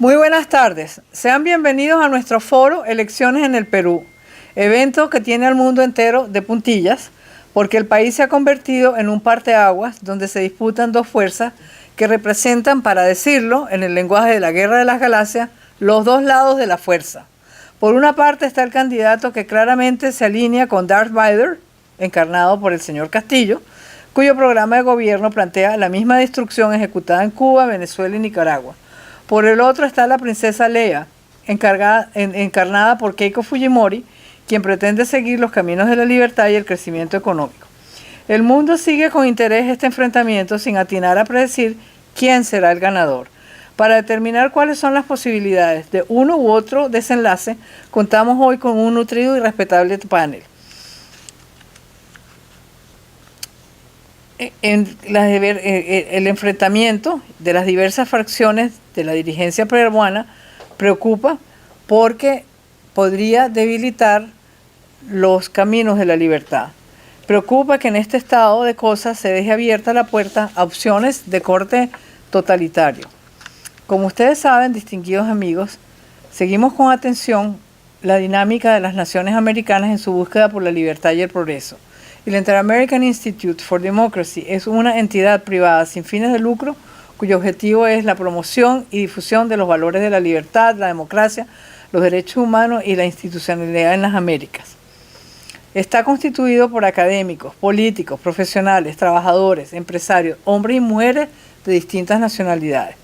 Muy buenas tardes. Sean bienvenidos a nuestro foro Elecciones en el Perú, evento que tiene al mundo entero de puntillas, porque el país se ha convertido en un parteaguas donde se disputan dos fuerzas que representan, para decirlo en el lenguaje de la Guerra de las Galaxias, los dos lados de la fuerza. Por una parte está el candidato que claramente se alinea con Darth Vader, encarnado por el señor Castillo, cuyo programa de gobierno plantea la misma destrucción ejecutada en Cuba, Venezuela y Nicaragua. Por el otro está la princesa Leia, encarnada por Keiko Fujimori, quien pretende seguir los caminos de la libertad y el crecimiento económico. El mundo sigue con interés este enfrentamiento sin atinar a predecir quién será el ganador. Para determinar cuáles son las posibilidades de uno u otro desenlace, contamos hoy con un nutrido y respetable panel. El enfrentamiento de las diversas fracciones de la dirigencia peruana preocupa porque podría debilitar los caminos de la libertad. Preocupa que en este estado de cosas se deje abierta la puerta a opciones de corte totalitario. Como ustedes saben, distinguidos amigos, seguimos con atención la dinámica de las naciones americanas en su búsqueda por la libertad y el progreso. El Inter-American Institute for Democracy es una entidad privada sin fines de lucro cuyo objetivo es la promoción y difusión de los valores de la libertad, la democracia, los derechos humanos y la institucionalidad en las Américas. Está constituido por académicos, políticos, profesionales, trabajadores, empresarios, hombres y mujeres de distintas nacionalidades.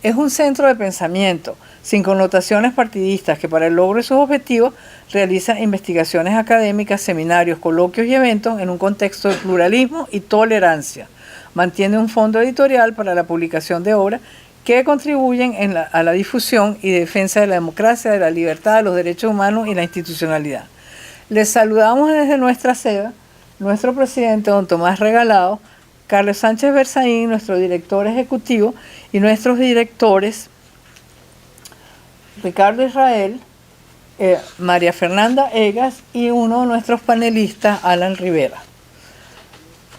Es un centro de pensamiento sin connotaciones partidistas que para el logro de sus objetivos realiza investigaciones académicas, seminarios, coloquios y eventos en un contexto de pluralismo y tolerancia. Mantiene un fondo editorial para la publicación de obras que contribuyen a la difusión y defensa de la democracia, de la libertad, de los derechos humanos y la institucionalidad. Les saludamos desde nuestra sede, nuestro presidente, don Tomás Regalado, Carlos Sánchez Berzaín, nuestro director ejecutivo, y nuestros directores, Ricardo Israel, María Fernanda Egas y uno de nuestros panelistas, Alan Rivera.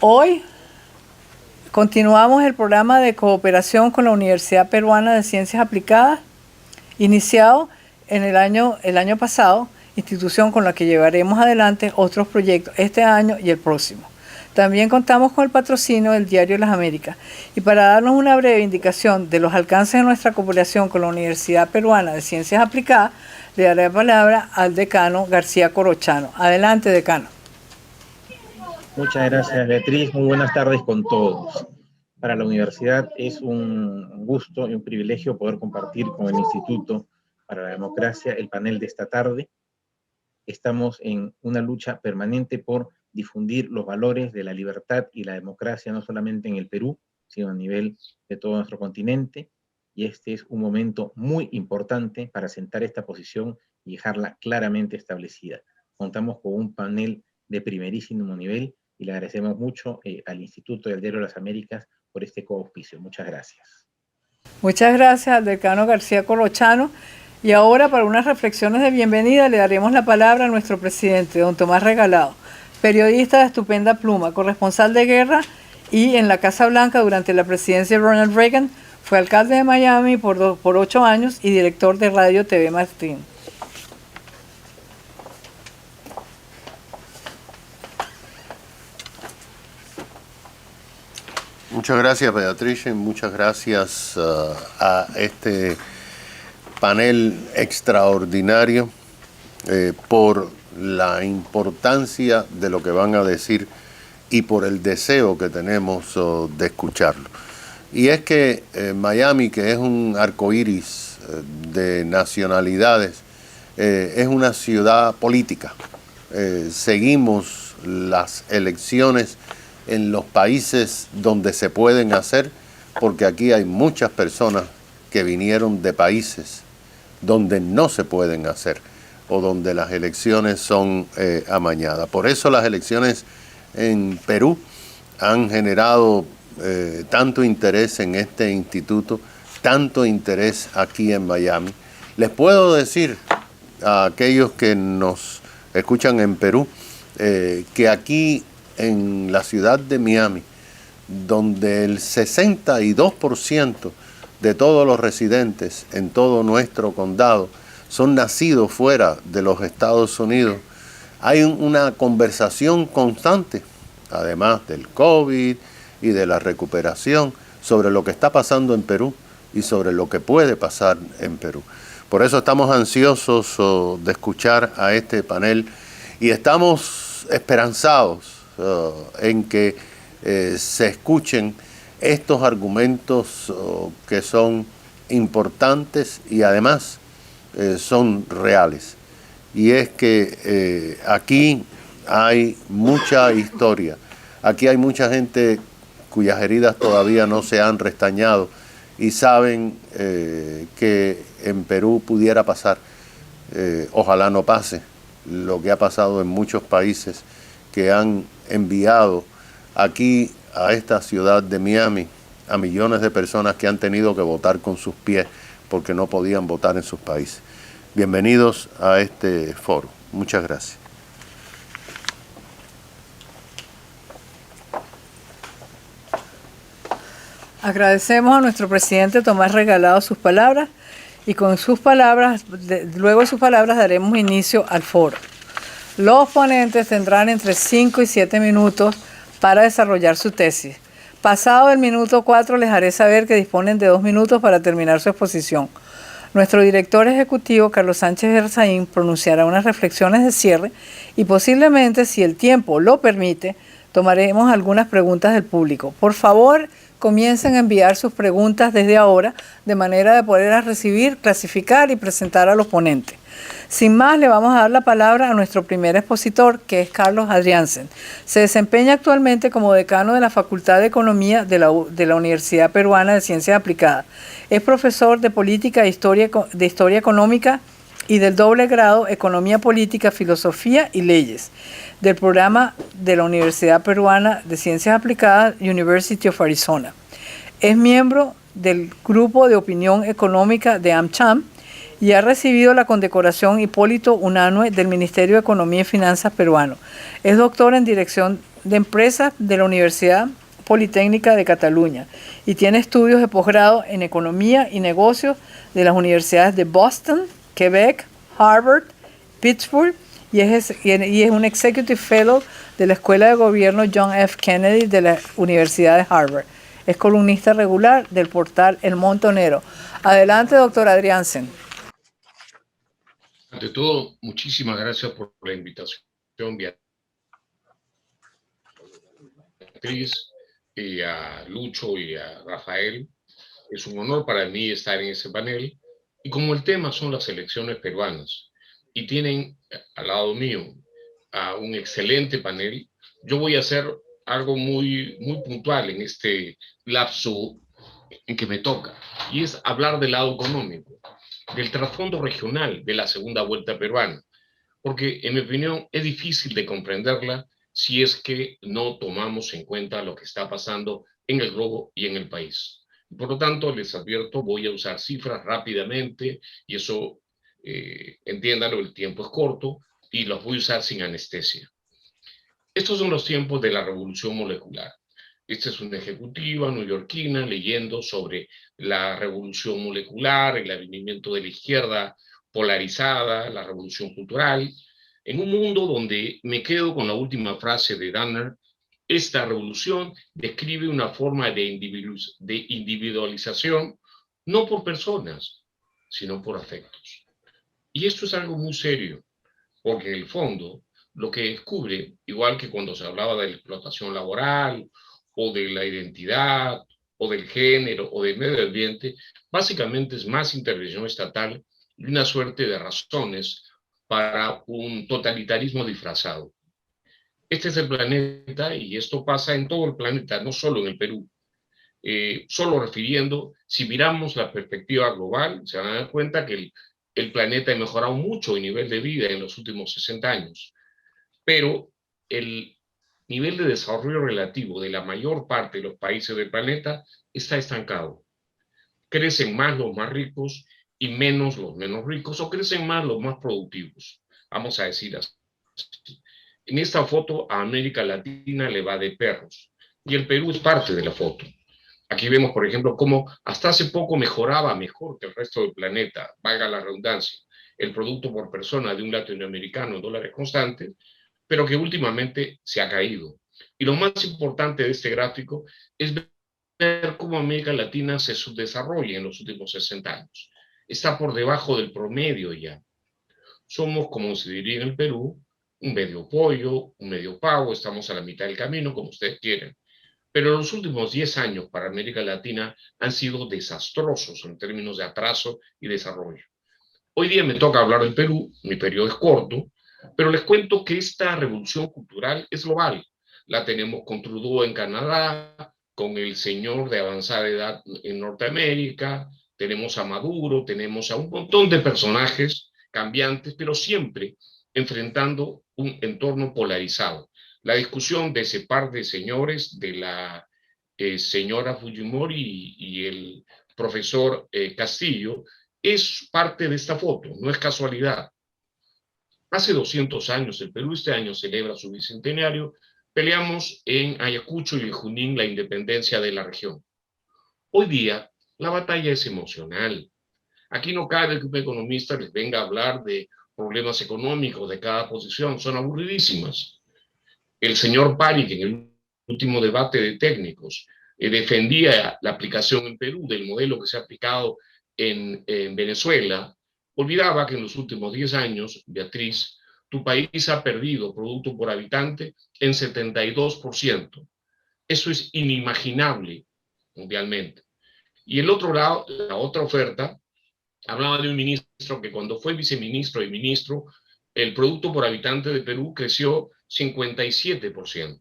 Hoy continuamos el programa de cooperación con la Universidad Peruana de Ciencias Aplicadas, iniciado en el año pasado, institución con la que llevaremos adelante otros proyectos este año y el próximo. También contamos con el patrocinio del Diario Las Américas. Y para darnos una breve indicación de los alcances de nuestra cooperación con la Universidad Peruana de Ciencias Aplicadas, le daré la palabra al decano García Corochano. Adelante, decano. Muchas gracias, Beatriz. Muy buenas tardes con todos. Para la universidad es un gusto y un privilegio poder compartir con el Instituto para la Democracia el panel de esta tarde. Estamos en una lucha permanente por difundir los valores de la libertad y la democracia, no solamente en el Perú, sino a nivel de todo nuestro continente, y este es un momento muy importante para sentar esta posición y dejarla claramente establecida. Contamos con un panel de primerísimo nivel y le agradecemos mucho al Instituto del Diario de las Américas por este coauspicio. Muchas gracias. Muchas gracias al decano García Corochano. Y ahora, para unas reflexiones de bienvenida, le daremos la palabra a nuestro presidente, don Tomás Regalado, periodista de estupenda pluma, corresponsal de guerra y en la Casa Blanca durante la presidencia de Ronald Reagan, fue alcalde de Miami por 8 años y director de Radio TV Martín. Muchas gracias, Beatriz, y muchas gracias a este panel extraordinario por la importancia de lo que van a decir y por el deseo que tenemos de escucharlo. Y es que Miami, que es un arcoíris de nacionalidades, es una ciudad política. Seguimos las elecciones en los países donde se pueden hacer, porque aquí hay muchas personas que vinieron de países donde no se pueden hacer o donde las elecciones son amañadas. Por eso las elecciones en Perú han generado tanto interés en este instituto, tanto interés aquí en Miami. Les puedo decir a aquellos que nos escuchan en Perú que aquí en la ciudad de Miami, donde el 62% de todos los residentes en todo nuestro condado son nacidos fuera de los Estados Unidos, hay una conversación constante, además del COVID y de la recuperación, sobre lo que está pasando en Perú y sobre lo que puede pasar en Perú. Por eso estamos ansiosos de escuchar a este panel y estamos esperanzados en que se escuchen estos argumentos que son importantes y además son reales. Y es que aquí hay mucha historia, aquí hay mucha gente cuyas heridas todavía no se han restañado y saben que en Perú pudiera pasar, ojalá no pase, lo que ha pasado en muchos países que han enviado aquí a esta ciudad de Miami a millones de personas que han tenido que votar con sus pies porque no podían votar en sus países. Bienvenidos a este foro. Muchas gracias. Agradecemos a nuestro presidente Tomás Regalado sus palabras y con sus palabras, luego de sus palabras daremos inicio al foro. Los ponentes tendrán entre 5 y 7 minutos para desarrollar su tesis. Pasado el minuto 4 les haré saber que disponen de 2 minutos para terminar su exposición. Nuestro director ejecutivo, Carlos Sánchez Erzaín, pronunciará unas reflexiones de cierre y posiblemente, si el tiempo lo permite, tomaremos algunas preguntas del público. Por favor, comiencen a enviar sus preguntas desde ahora, de manera de poderlas recibir, clasificar y presentar a los ponentes. Sin más, le vamos a dar la palabra a nuestro primer expositor, que es Carlos Adriansen. Se desempeña actualmente como decano de la Facultad de Economía de la Universidad Peruana de Ciencias Aplicadas. Es profesor de Política e Historia Económica y del doble grado Economía Política, Filosofía y Leyes, del programa de la Universidad Peruana de Ciencias Aplicadas, University of Arizona. Es miembro del Grupo de Opinión Económica de AmCham y ha recibido la condecoración Hipólito Unanue del Ministerio de Economía y Finanzas peruano. Es doctor en Dirección de Empresas de la Universidad Politécnica de Cataluña y tiene estudios de posgrado en Economía y Negocios de las universidades de Boston, Quebec, Harvard, Pittsburgh y es un Executive Fellow de la Escuela de Gobierno John F. Kennedy de la Universidad de Harvard. Es columnista regular del portal El Montonero. Adelante, doctor Adriansen. Ante todo, muchísimas gracias por la invitación, Beatriz, y a Lucho y a Rafael. Es un honor para mí estar en ese panel. Y como el tema son las elecciones peruanas y tienen al lado mío a un excelente panel, yo voy a hacer algo muy puntual en este lapso en que me toca, y es hablar del lado económico, del trasfondo regional de la segunda vuelta peruana, porque en mi opinión es difícil de comprenderla si es que no tomamos en cuenta lo que está pasando en el globo y en el país. Por lo tanto, les advierto, voy a usar cifras rápidamente y eso, entiéndanlo, el tiempo es corto y los voy a usar sin anestesia. Estos son los tiempos de la revolución molecular. Esta es una ejecutiva neoyorquina leyendo sobre la revolución molecular, el advenimiento de la izquierda polarizada, la revolución cultural. En un mundo donde me quedo con la última frase de Danner, esta revolución describe una forma de individualización no por personas, sino por afectos. Y esto es algo muy serio, porque en el fondo lo que descubre, igual que cuando se hablaba de la explotación laboral, o de la identidad, o del género, o del medio ambiente, básicamente es más intervención estatal y una suerte de razones para un totalitarismo disfrazado. Este es el planeta y esto pasa en todo el planeta, no solo en el Perú. Solo refiriendo, si miramos la perspectiva global, se van a dar cuenta que el planeta ha mejorado mucho el nivel de vida en los últimos 60 años, pero el nivel de desarrollo relativo de la mayor parte de los países del planeta está estancado. Crecen más los más ricos y menos los menos ricos, o crecen más los más productivos, vamos a decir así. En esta foto a América Latina le va de perros y el Perú es parte de la foto. Aquí vemos, por ejemplo, cómo hasta hace poco mejoraba mejor que el resto del planeta, valga la redundancia, el producto por persona de un latinoamericano en dólares constantes, pero que últimamente se ha caído. Y lo más importante de este gráfico es ver cómo América Latina se subdesarrolla en los últimos 60 años. Está por debajo del promedio ya. Somos, como se diría en el Perú, un medio pollo, un medio pavo, estamos a la mitad del camino, como ustedes quieren. Pero los últimos 10 años para América Latina han sido desastrosos en términos de atraso y desarrollo. Hoy día me toca hablar del Perú, mi periodo es corto, pero les cuento que esta revolución cultural es global. La tenemos con Trudeau en Canadá, con el señor de avanzada edad en Norteamérica, tenemos a Maduro, tenemos a un montón de personajes cambiantes, pero siempre enfrentando un entorno polarizado. La discusión de ese par de señores, de la señora Fujimori y el profesor Castillo, es parte de esta foto, no es casualidad. Hace 200 años, el Perú este año celebra su bicentenario, peleamos en Ayacucho y en Junín la independencia de la región. Hoy día, la batalla es emocional. Aquí no cabe que un economista les venga a hablar de problemas económicos de cada posición, son aburridísimas. El señor Pari, que en el último debate de técnicos defendía la aplicación en Perú del modelo que se ha aplicado en Venezuela, olvidaba que en los últimos 10 años, Beatriz, tu país ha perdido producto por habitante en 72%. Eso es inimaginable mundialmente. Y el otro lado, la otra oferta, hablaba de un ministro que cuando fue viceministro y ministro, el producto por habitante de Perú creció 57%.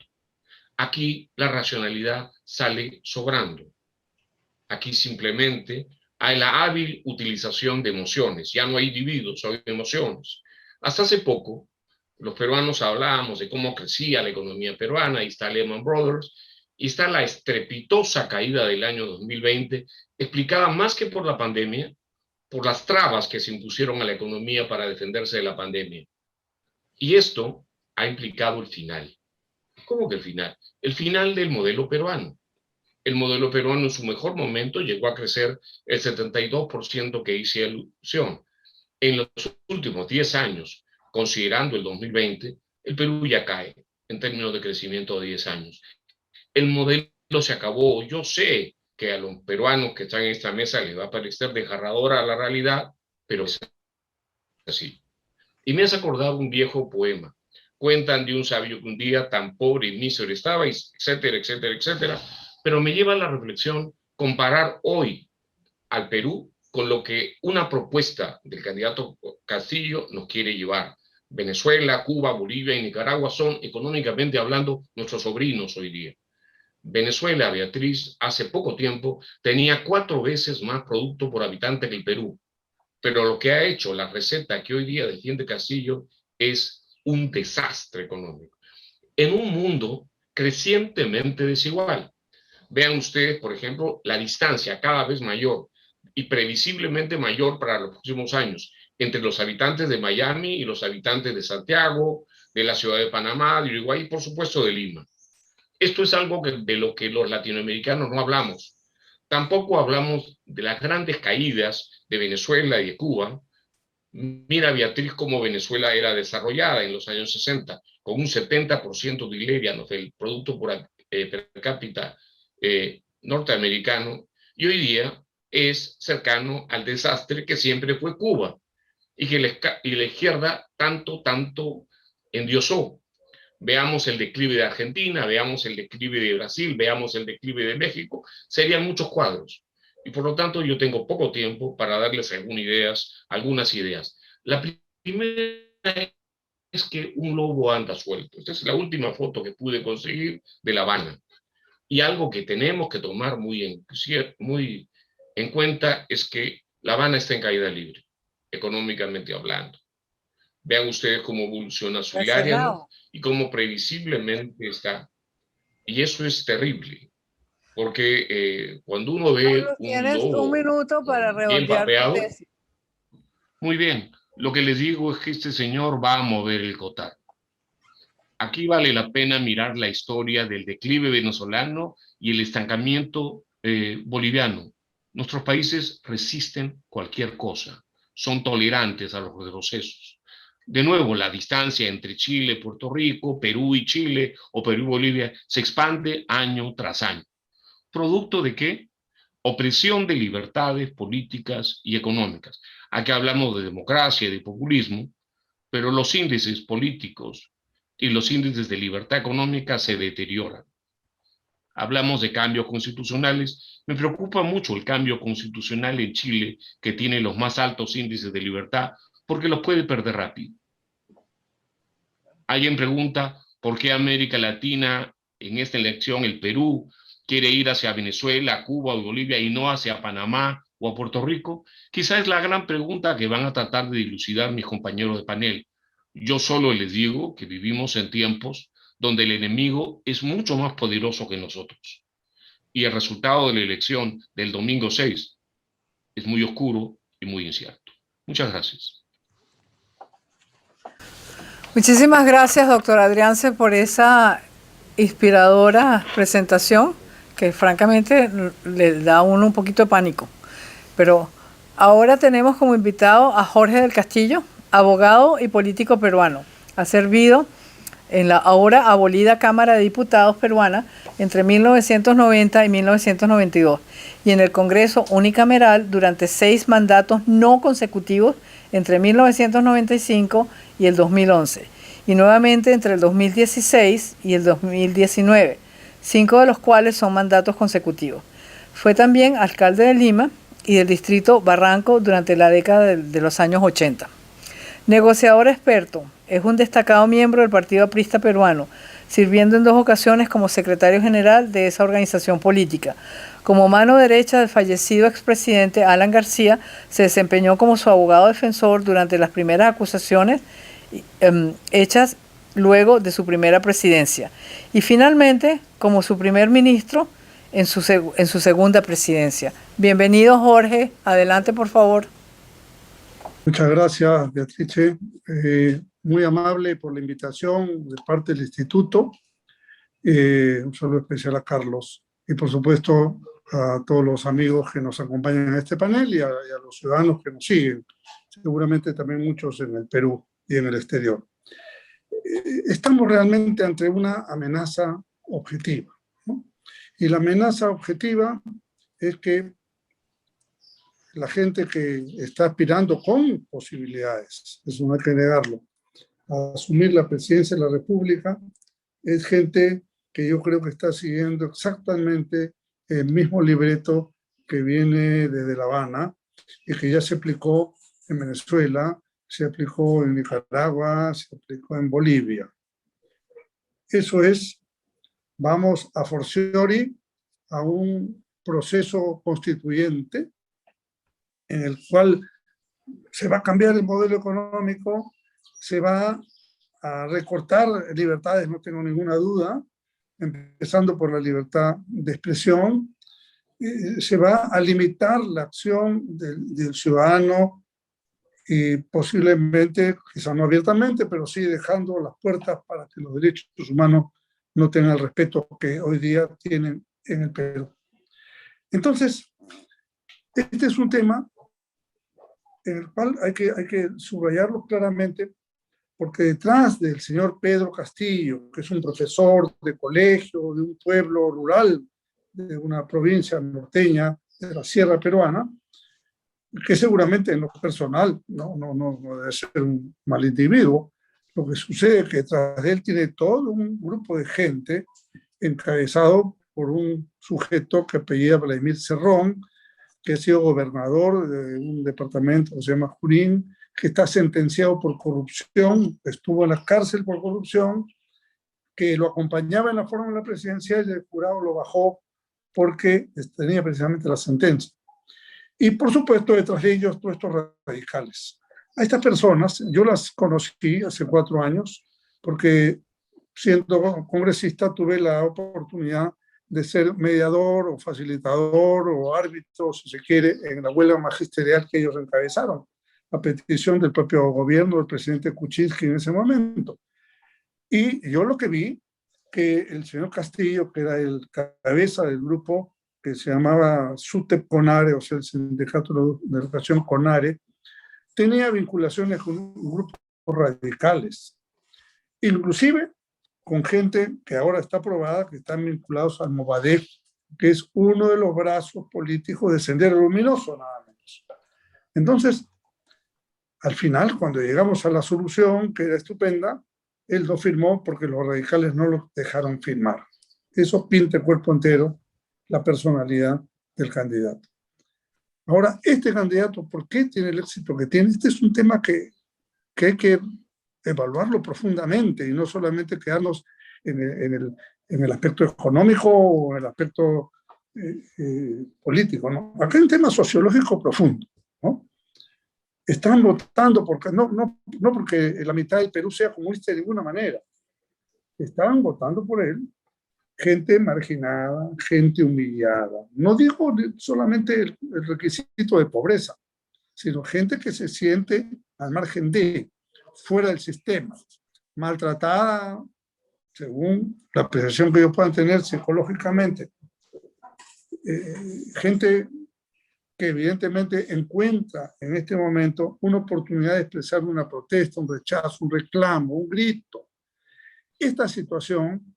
Aquí la racionalidad sale sobrando. Aquí simplemente hay la hábil utilización de emociones. Ya no hay individuos, hay emociones. Hasta hace poco, los peruanos hablábamos de cómo crecía la economía peruana, y está Lehman Brothers, y está la estrepitosa caída del año 2020, explicada más que por la pandemia, por las trabas que se impusieron a la economía para defenderse de la pandemia. Y esto ha implicado el final. ¿Cómo que el final? El final del modelo peruano. El modelo peruano en su mejor momento llegó a crecer el 72% que hice alusión. En los últimos 10 años, considerando el 2020, el Perú ya cae en términos de crecimiento de 10 años. El modelo se acabó. Yo sé que a los peruanos que están en esta mesa les va a parecer desgarradora la realidad, pero es así. Y me has acordado un viejo poema. Cuentan de un sabio que un día tan pobre y mísero estaba, etcétera, etcétera, etcétera. Pero me lleva a la reflexión comparar hoy al Perú con lo que una propuesta del candidato Castillo nos quiere llevar. Venezuela, Cuba, Bolivia y Nicaragua son, económicamente hablando, nuestros sobrinos hoy día. Venezuela, Beatriz, hace poco tiempo tenía 4 veces más producto por habitante que el Perú. Pero lo que ha hecho la receta que hoy día defiende Castillo es un desastre económico. En un mundo crecientemente desigual. Vean ustedes, por ejemplo, la distancia cada vez mayor y previsiblemente mayor para los próximos años entre los habitantes de Miami y los habitantes de Santiago, de la ciudad de Panamá, de Uruguay y por supuesto de Lima. Esto es algo de lo que los latinoamericanos no hablamos. Tampoco hablamos de las grandes caídas de Venezuela y de Cuba. Mira, Beatriz, cómo Venezuela era desarrollada en los años 60, con un 70% de ilerianos del producto per cápita norteamericano, y hoy día es cercano al desastre que siempre fue Cuba, y que la izquierda tanto endiosó. Veamos el declive de Argentina, veamos el declive de Brasil, veamos el declive de México, serían muchos cuadros. Y por lo tanto yo tengo poco tiempo para darles algunas ideas. La primera es que un lobo anda suelto. Esta es la última foto que pude conseguir de La Habana. Y algo que tenemos que tomar muy en cuenta es que La Habana está en caída libre, económicamente hablando. Vean ustedes cómo evoluciona su diario y cómo previsiblemente está. Y eso es terrible, porque cuando uno ve Carlos, un tienes un lobo minuto para bien redondear tu papeado, tesis. muy bien, lo que les digo es que este señor va a mover el cotar. Aquí vale la pena mirar la historia del declive venezolano y el estancamiento boliviano. Nuestros países resisten cualquier cosa, son tolerantes a los retrocesos. De nuevo, la distancia entre Chile, Puerto Rico, Perú y Chile, o Perú y Bolivia, se expande año tras año. ¿Producto de qué? Opresión de libertades políticas y económicas. Aquí hablamos de democracia y de populismo, pero los índices políticos y los índices de libertad económica se deterioran. Hablamos de cambios constitucionales. Me preocupa mucho el cambio constitucional en Chile, que tiene los más altos índices de libertad, porque los puede perder rápido. Alguien pregunta por qué América Latina, en esta elección, el Perú, quiere ir hacia Venezuela, Cuba o Bolivia y no hacia Panamá o a Puerto Rico. Quizá es la gran pregunta que van a tratar de dilucidar mis compañeros de panel. Yo solo les digo que vivimos en tiempos donde el enemigo es mucho más poderoso que nosotros. Y el resultado de la elección del domingo 6 es muy oscuro y muy incierto. Muchas gracias. Muchísimas gracias, doctor Adriance, por esa inspiradora presentación que francamente le da a uno un poquito de pánico. Pero ahora tenemos como invitado a Jorge del Castillo, abogado y político peruano. Ha servido en la ahora abolida Cámara de Diputados peruana entre 1990 y 1992 y en el Congreso unicameral durante 6 mandatos no consecutivos entre 1995 y el 2011 y nuevamente entre el 2016 y el 2019, 5 de los cuales son mandatos consecutivos. Fue también alcalde de Lima y del distrito Barranco durante la década de los años 80. Negociador experto, es un destacado miembro del Partido Aprista Peruano, sirviendo en 2 ocasiones como secretario general de esa organización política. Como mano derecha del fallecido expresidente Alan García, se desempeñó como su abogado defensor durante las primeras acusaciones hechas luego de su primera presidencia y finalmente como su primer ministro en su segunda presidencia. Bienvenido, Jorge. Adelante, por favor. Muchas gracias, Beatrice. Muy amable por la invitación de parte del Instituto. Un saludo especial a Carlos y, por supuesto, a todos los amigos que nos acompañan en este panel y a los ciudadanos que nos siguen, seguramente también muchos en el Perú y en el exterior. Estamos realmente ante una amenaza objetiva, ¿no? Y la amenaza objetiva es que la gente que está aspirando con posibilidades, eso no hay que negarlo, a asumir la presidencia de la República, es gente que yo creo que está siguiendo exactamente el mismo libreto que viene desde La Habana y que ya se aplicó en Venezuela, se aplicó en Nicaragua, se aplicó en Bolivia. Eso es, vamos a forciori a un proceso constituyente en el cual se va a cambiar el modelo económico, se va a recortar libertades, no tengo ninguna duda, empezando por la libertad de expresión, se va a limitar la acción del ciudadano y posiblemente, quizá no abiertamente, pero sí dejando las puertas para que los derechos humanos no tengan el respeto que hoy día tienen en el Perú. Entonces, este es un tema en el cual hay que subrayarlo claramente, porque detrás del señor Pedro Castillo, que es un profesor de colegio de un pueblo rural de una provincia norteña de la sierra peruana, que seguramente en lo personal no debe ser un mal individuo, lo que sucede es que detrás de él tiene todo un grupo de gente encabezado por un sujeto que apellida Vladimir Cerrón, que ha sido gobernador de un departamento que se llama Junín, que está sentenciado por corrupción, estuvo en la cárcel por corrupción, que lo acompañaba en la fórmula presidencial y el jurado lo bajó porque tenía precisamente la sentencia. Y por supuesto detrás de ellos todos estos radicales. A estas personas yo las conocí hace 4 años porque siendo congresista tuve la oportunidad de ser mediador o facilitador o árbitro, si se quiere, en la huelga magisterial que ellos encabezaron, a petición del propio gobierno del presidente Kuczynski en ese momento. Y yo lo que vi, que el señor Castillo, que era el cabeza del grupo, que se llamaba SUTEP CONARE, o sea, el Sindicato de Educación CONARE, tenía vinculaciones con grupos radicales, inclusive con gente que ahora está probada que están vinculados al Movadef, que es uno de los brazos políticos de Sendero Luminoso, nada menos. Entonces, al final, cuando llegamos a la solución, que era estupenda, él no firmó porque los radicales no lo dejaron firmar. Eso pinta el cuerpo entero la personalidad del candidato. Ahora, este candidato, ¿por qué tiene el éxito que tiene? Este es un tema que hay que evaluarlo profundamente y no solamente quedarnos en el aspecto económico o en el aspecto político, ¿no? Acá hay un tema sociológico profundo, ¿no? Están votando porque, no porque la mitad del Perú sea comunista de ninguna manera. Estaban votando por él gente marginada, gente humillada. No digo solamente el requisito de pobreza, sino gente que se siente al margen de, fuera del sistema, maltratada, según la apreciación que ellos puedan tener psicológicamente. Gente que evidentemente encuentra en este momento una oportunidad de expresar una protesta, un rechazo, un reclamo, un grito. Esta situación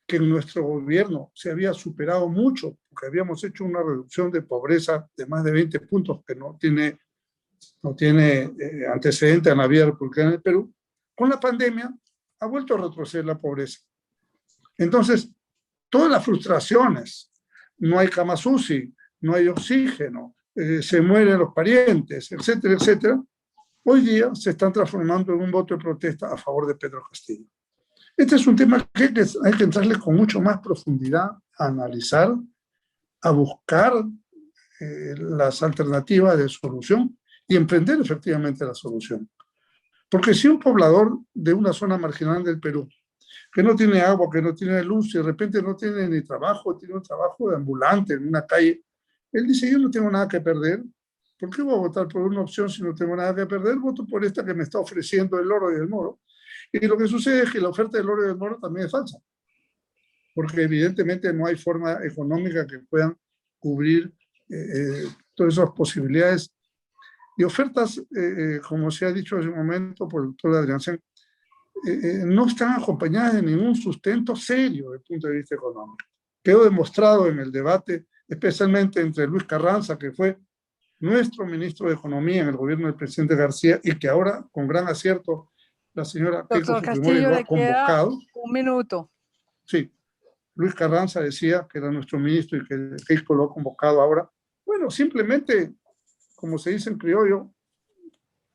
que en nuestro gobierno se había superado mucho, porque habíamos hecho una reducción de pobreza de más de 20 puntos que no tiene antecedente en la vida republicana en el Perú, con la pandemia ha vuelto a retroceder la pobreza. Entonces, todas las frustraciones, no hay camas UCI, no hay oxígeno, se mueren los parientes, etcétera, etcétera, hoy día se están transformando en un voto de protesta a favor de Pedro Castillo. Este es un tema que hay que entrarle con mucho más profundidad, a analizar, a buscar las alternativas de solución y emprender efectivamente la solución. Porque si un poblador de una zona marginal del Perú, que no tiene agua, que no tiene luz, y de repente no tiene ni trabajo, tiene un trabajo de ambulante en una calle, él dice, yo no tengo nada que perder, ¿por qué voy a votar por una opción si no tengo nada que perder? Voto por esta que me está ofreciendo el oro y el moro. Y lo que sucede es que la oferta del oro y del moro también es falsa, porque evidentemente no hay forma económica que puedan cubrir todas esas posibilidades. Y ofertas, como se ha dicho hace un momento por el doctor Adriansen, no están acompañadas de ningún sustento serio desde el punto de vista económico. Quedó demostrado en el debate, especialmente entre Luis Carranza, que fue nuestro ministro de Economía en el gobierno del presidente García, y que ahora, con gran acierto, la señora Keiko Fujimori lo ha convocado. Un minuto. Sí, Luis Carranza decía que era nuestro ministro y que Keiko lo ha convocado ahora. Bueno, simplemente, como se dice en criollo, o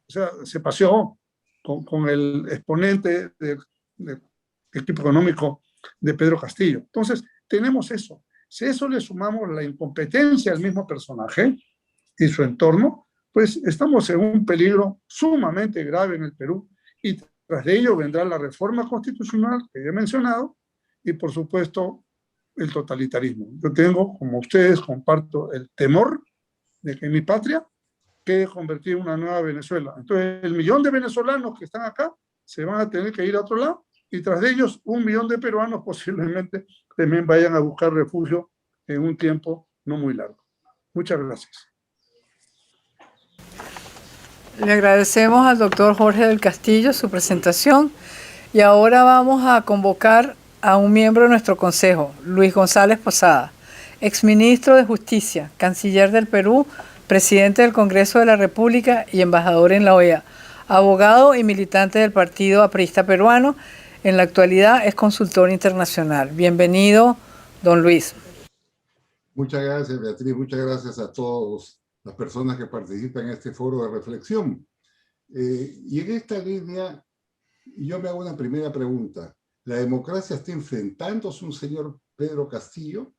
sea, se paseó con el exponente del equipo económico de Pedro Castillo. Entonces, tenemos eso. Si a eso le sumamos la incompetencia del mismo personaje y su entorno, pues estamos en un peligro sumamente grave en el Perú, y tras de ello vendrá la reforma constitucional que ya he mencionado y, por supuesto, el totalitarismo. Yo tengo, como ustedes, comparto el temor de que mi patria quede convertida en una nueva Venezuela. Entonces, el 1 millón de venezolanos que están acá se van a tener que ir a otro lado, y tras de ellos 1 millón de peruanos posiblemente también vayan a buscar refugio en un tiempo no muy largo. Muchas gracias. Le agradecemos al doctor Jorge del Castillo su presentación, y ahora vamos a convocar a un miembro de nuestro consejo, Luis González Posada, exministro de Justicia, canciller del Perú, presidente del Congreso de la República y embajador en la OEA, abogado y militante del Partido Aprista Peruano. En la actualidad es consultor internacional. Bienvenido, don Luis. Muchas gracias, Beatriz. Muchas gracias a todas las personas que participan en este foro de reflexión. Y en esta línea, yo me hago una primera pregunta. ¿La democracia está enfrentándose a un señor Pedro Castillo?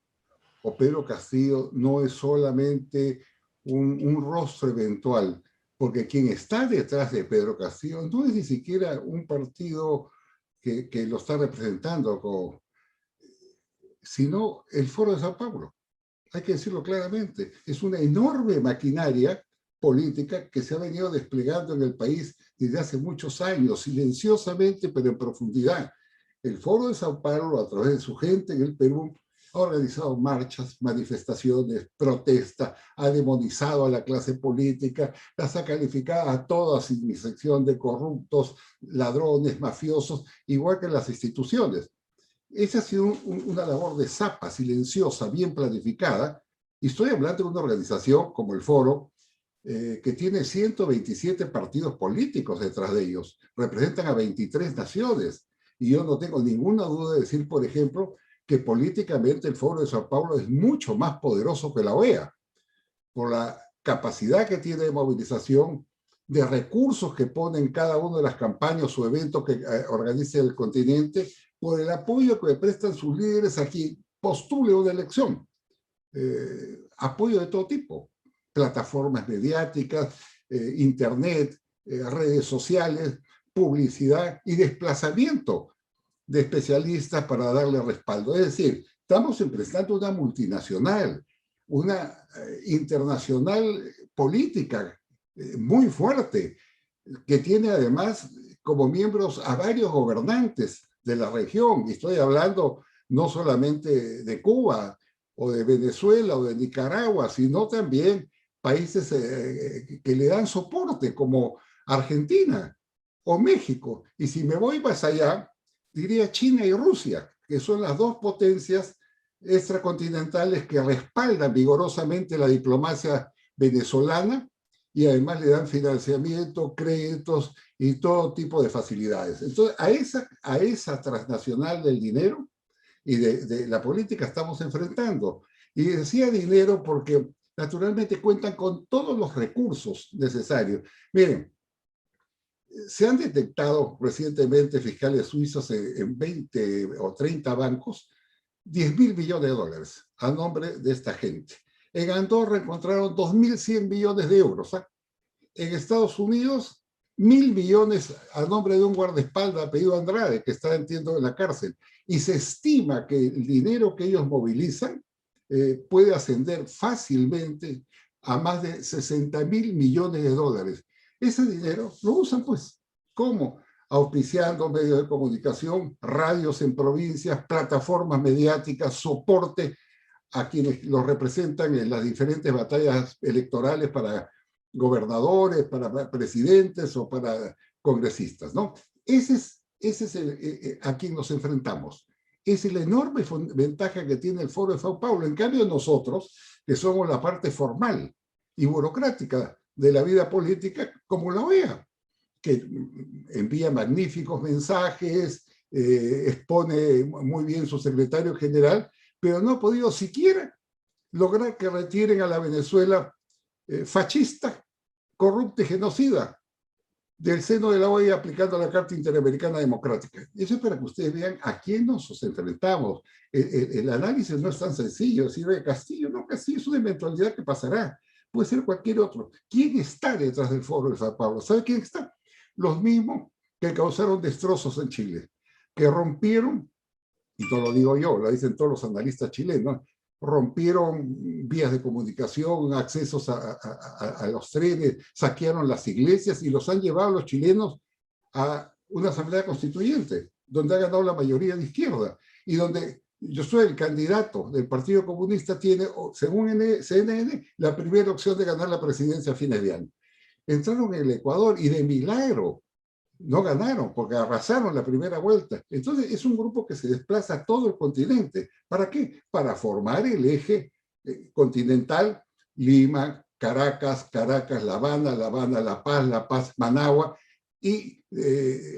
¿O Pedro Castillo no es solamente un rostro eventual? Porque quien está detrás de Pedro Castillo no es ni siquiera un partido que lo está representando, sino el Foro de Sao Paulo. Hay que decirlo claramente. Es una enorme maquinaria política que se ha venido desplegando en el país desde hace muchos años, silenciosamente, pero en profundidad. El Foro de Sao Paulo, a través de su gente en el Perú, ha organizado marchas, manifestaciones, protestas, ha demonizado a la clase política, las ha calificado a todas sin excepción de corruptos, ladrones, mafiosos, igual que las instituciones. Esa ha sido una labor de zapa, silenciosa, bien planificada, y estoy hablando de una organización como el Foro, que tiene 127 partidos políticos detrás de ellos, representan a 23 naciones, y yo no tengo ninguna duda de decir, por ejemplo, que políticamente el Foro de Sao Paulo es mucho más poderoso que la OEA, por la capacidad que tiene de movilización, de recursos que pone en cada una de las campañas o eventos que organiza el continente, por el apoyo que prestan sus líderes a quien postule una elección. Apoyo de todo tipo, plataformas mediáticas, internet, redes sociales, publicidad y desplazamiento de especialistas para darle respaldo. Es decir, estamos enfrentando una multinacional, una internacional política muy fuerte, que tiene además como miembros a varios gobernantes de la región. Y estoy hablando no solamente de Cuba o de Venezuela o de Nicaragua, sino también países que le dan soporte, como Argentina o México. Y si me voy más allá, diría China y Rusia, que son las dos potencias extracontinentales que respaldan vigorosamente la diplomacia venezolana y además le dan financiamiento, créditos y todo tipo de facilidades. Entonces, a esa transnacional del dinero y de la política estamos enfrentando. Y decía dinero porque naturalmente cuentan con todos los recursos necesarios. Miren, se han detectado recientemente fiscales suizos en 20 o 30 bancos 10.000 millones de dólares a nombre de esta gente. En Andorra encontraron 2.100 millones de euros. ¿Ah? En Estados Unidos, 1.000 millones a nombre de un guardaespaldas apellido Andrade, que está, entiendo, en la cárcel. Y se estima que el dinero que ellos movilizan puede ascender fácilmente a más de 60.000 millones de dólares. Ese dinero lo usan, pues, ¿cómo? Auspiciando medios de comunicación, radios en provincias, plataformas mediáticas, soporte a quienes los representan en las diferentes batallas electorales para gobernadores, para presidentes o para congresistas, ¿no? Ese es a quien nos enfrentamos. Es la enorme ventaja que tiene el Foro de Sao Paulo. En cambio, nosotros, que somos la parte formal y burocrática de la vida política, como la OEA, que envía magníficos mensajes, expone muy bien su secretario general, pero no ha podido siquiera lograr que retiren a la Venezuela fascista, corrupta y genocida del seno de la OEA aplicando la Carta Interamericana Democrática. Eso es para que ustedes vean a quién nos enfrentamos. El análisis no es tan sencillo, decir, Castillo, no, Castillo es una eventualidad que pasará. Puede ser cualquier otro. ¿Quién está detrás del Foro de Sao Paulo? ¿Sabe quién está? Los mismos que causaron destrozos en Chile, que rompieron, y no lo digo yo, lo dicen todos los analistas chilenos, rompieron vías de comunicación, accesos a los trenes, saquearon las iglesias y los han llevado los chilenos a una asamblea constituyente, donde ha ganado la mayoría de izquierda, y donde yo soy el candidato del Partido Comunista, tiene, según CNN, la primera opción de ganar la presidencia a fines de año. Entraron en el Ecuador y de milagro no ganaron porque arrasaron la primera vuelta. Entonces es un grupo que se desplaza a todo el continente. ¿Para qué? Para formar el eje continental, Lima, Caracas, La Habana, La Paz, Managua, y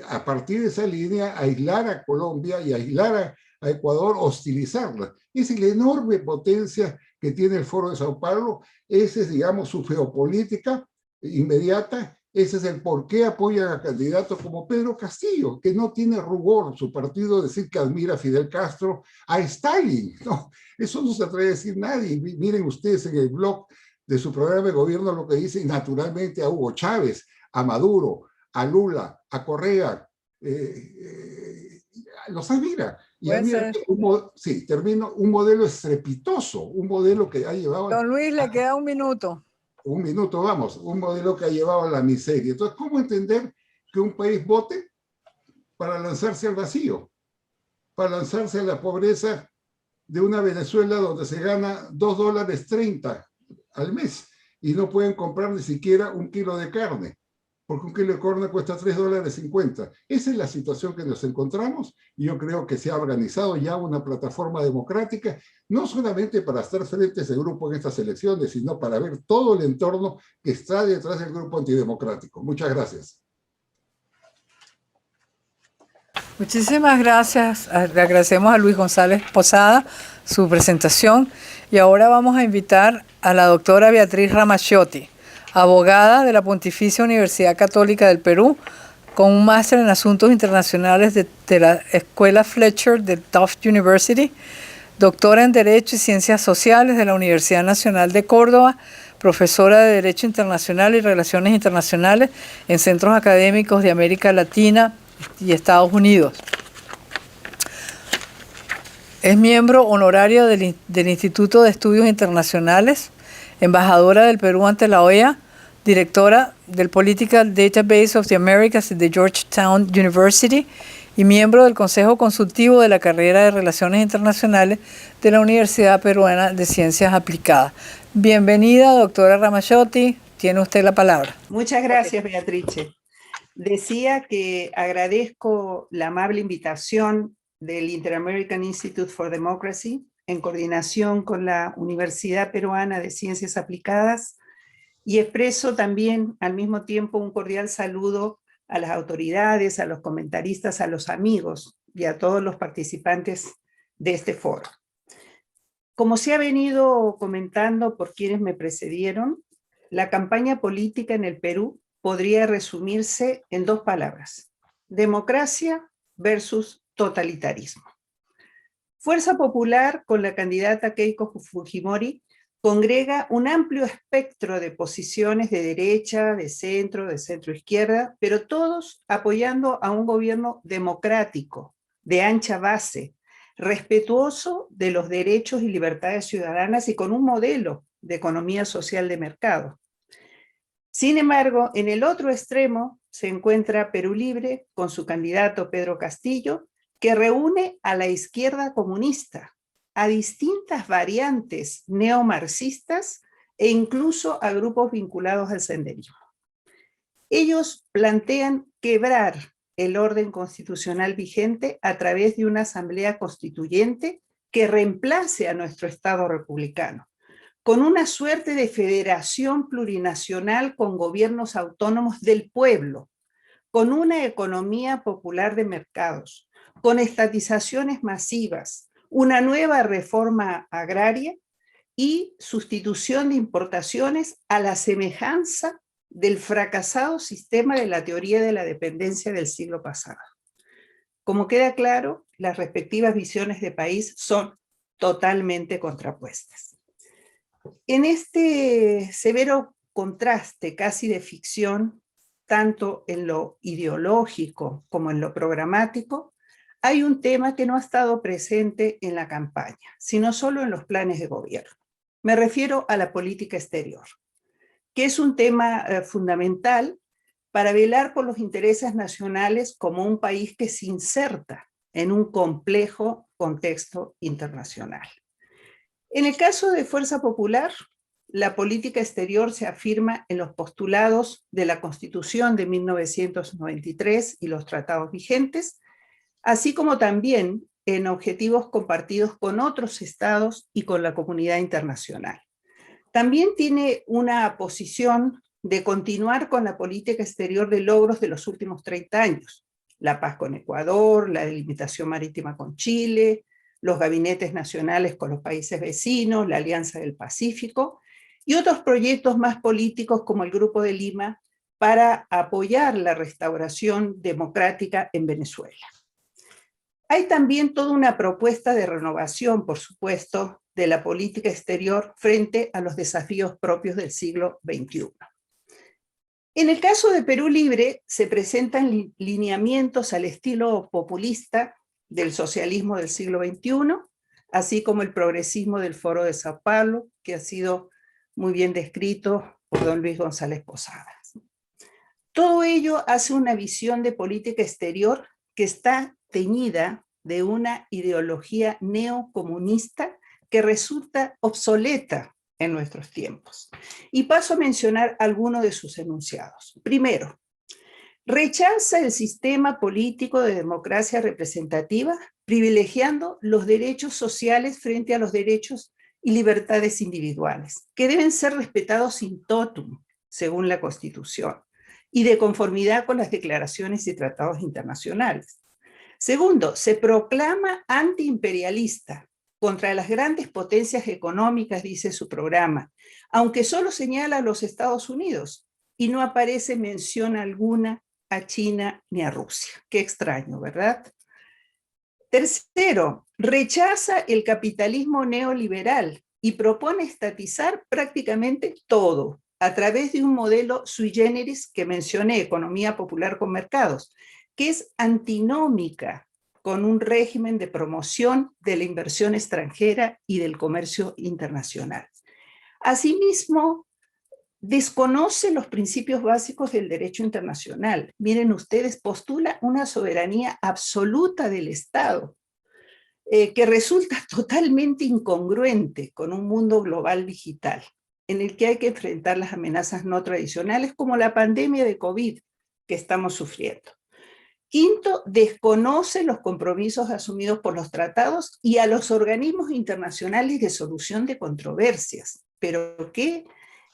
a partir de esa línea aislar a Colombia y aislar a Ecuador, hostilizarla. Esa es la enorme potencia que tiene el Foro de Sao Paulo. Esa es, digamos, su geopolítica inmediata. Ese es el por qué apoyan a candidatos como Pedro Castillo, que no tiene rubor su partido decir que admira a Fidel Castro, a Stalin. No, eso no se atreve a decir nadie. Miren ustedes en el blog de su programa de gobierno lo que dice, naturalmente a Hugo Chávez, a Maduro, a Lula, a Correa, los admira. Y admira, sí, termino, un modelo estrepitoso, un modelo que ha llevado... Don Luis, le queda un minuto. Un minuto, vamos, un modelo que ha llevado a la miseria. Entonces, ¿cómo entender que un país vote para lanzarse al vacío? Para lanzarse a la pobreza de una Venezuela donde se gana $2.30 al mes y no pueden comprar ni siquiera un kilo de carne, porque un kilo de carne cuesta $3.50. Esa es la situación que nos encontramos y yo creo que se ha organizado ya una plataforma democrática, no solamente para estar frente a ese grupo en estas elecciones, sino para ver todo el entorno que está detrás del grupo antidemocrático. Muchas gracias. Muchísimas gracias. Le agradecemos a Luis González Posada su presentación y ahora vamos a invitar a la doctora Beatriz Ramaciotti, abogada de la Pontificia Universidad Católica del Perú, con un máster en Asuntos Internacionales de la Escuela Fletcher de Tufts University, doctora en Derecho y Ciencias Sociales de la Universidad Nacional de Córdoba, profesora de Derecho Internacional y Relaciones Internacionales en centros académicos de América Latina y Estados Unidos. Es miembro honorario del Instituto de Estudios Internacionales, embajadora del Perú ante la OEA, directora del Political Database of the Americas de Georgetown University y miembro del Consejo Consultivo de la carrera de Relaciones Internacionales de la Universidad Peruana de Ciencias Aplicadas. Bienvenida, doctora Ramaciotti, tiene usted la palabra. Muchas gracias, Beatrice. Decía que agradezco la amable invitación del Inter-American Institute for Democracy en coordinación con la Universidad Peruana de Ciencias Aplicadas y expreso también al mismo tiempo un cordial saludo a las autoridades, a los comentaristas, a los amigos y a todos los participantes de este foro. Como se ha venido comentando por quienes me precedieron, la campaña política en el Perú podría resumirse en dos palabras: democracia versus totalitarismo. Fuerza Popular, con la candidata Keiko Fujimori, congrega un amplio espectro de posiciones de derecha, de centro izquierda, pero todos apoyando a un gobierno democrático, de ancha base, respetuoso de los derechos y libertades ciudadanas y con un modelo de economía social de mercado. Sin embargo, en el otro extremo se encuentra Perú Libre con su candidato Pedro Castillo, que reúne a la izquierda comunista, a distintas variantes neomarxistas e incluso a grupos vinculados al senderismo. Ellos plantean quebrar el orden constitucional vigente a través de una asamblea constituyente que reemplace a nuestro Estado republicano, con una suerte de federación plurinacional con gobiernos autónomos del pueblo, con una economía popular de mercados, con estatizaciones masivas, una nueva reforma agraria y sustitución de importaciones a la semejanza del fracasado sistema de la teoría de la dependencia del siglo pasado. Como queda claro, las respectivas visiones de país son totalmente contrapuestas. En este severo contraste casi de ficción, tanto en lo ideológico como en lo programático, hay un tema que no ha estado presente en la campaña, sino solo en los planes de gobierno. Me refiero a la política exterior, que es un tema fundamental para velar por los intereses nacionales como un país que se inserta en un complejo contexto internacional. En el caso de Fuerza Popular, la política exterior se afirma en los postulados de la Constitución de 1993 y los tratados vigentes, así como también en objetivos compartidos con otros estados y con la comunidad internacional. También tiene una posición de continuar con la política exterior de logros de los últimos 30 años, la paz con Ecuador, la delimitación marítima con Chile, los gabinetes nacionales con los países vecinos, la Alianza del Pacífico y otros proyectos más políticos como el Grupo de Lima para apoyar la restauración democrática en Venezuela. Hay también toda una propuesta de renovación, por supuesto, de la política exterior frente a los desafíos propios del siglo XXI. En el caso de Perú Libre, se presentan lineamientos al estilo populista del socialismo del siglo XXI, así como el progresismo del Foro de Sao Paulo, que ha sido muy bien descrito por don Luis González Posada. Todo ello hace una visión de política exterior que está teñida de una ideología neocomunista que resulta obsoleta en nuestros tiempos. Y paso a mencionar algunos de sus enunciados. Primero, rechaza el sistema político de democracia representativa, privilegiando los derechos sociales frente a los derechos y libertades individuales, que deben ser respetados in totum, según la Constitución, y de conformidad con las declaraciones y tratados internacionales. Segundo, se proclama antiimperialista contra las grandes potencias económicas, dice su programa, aunque solo señala a los Estados Unidos y no aparece mención alguna a China ni a Rusia. Qué extraño, ¿verdad? Tercero, rechaza el capitalismo neoliberal y propone estatizar prácticamente todo a través de un modelo sui generis que mencioné, economía popular con mercados, que es antinómica con un régimen de promoción de la inversión extranjera y del comercio internacional. Asimismo, desconoce los principios básicos del derecho internacional. Miren ustedes, postula una soberanía absoluta del Estado, que resulta totalmente incongruente con un mundo global digital, en el que hay que enfrentar las amenazas no tradicionales como la pandemia de COVID que estamos sufriendo. Quinto, desconoce los compromisos asumidos por los tratados y a los organismos internacionales de solución de controversias. Pero qué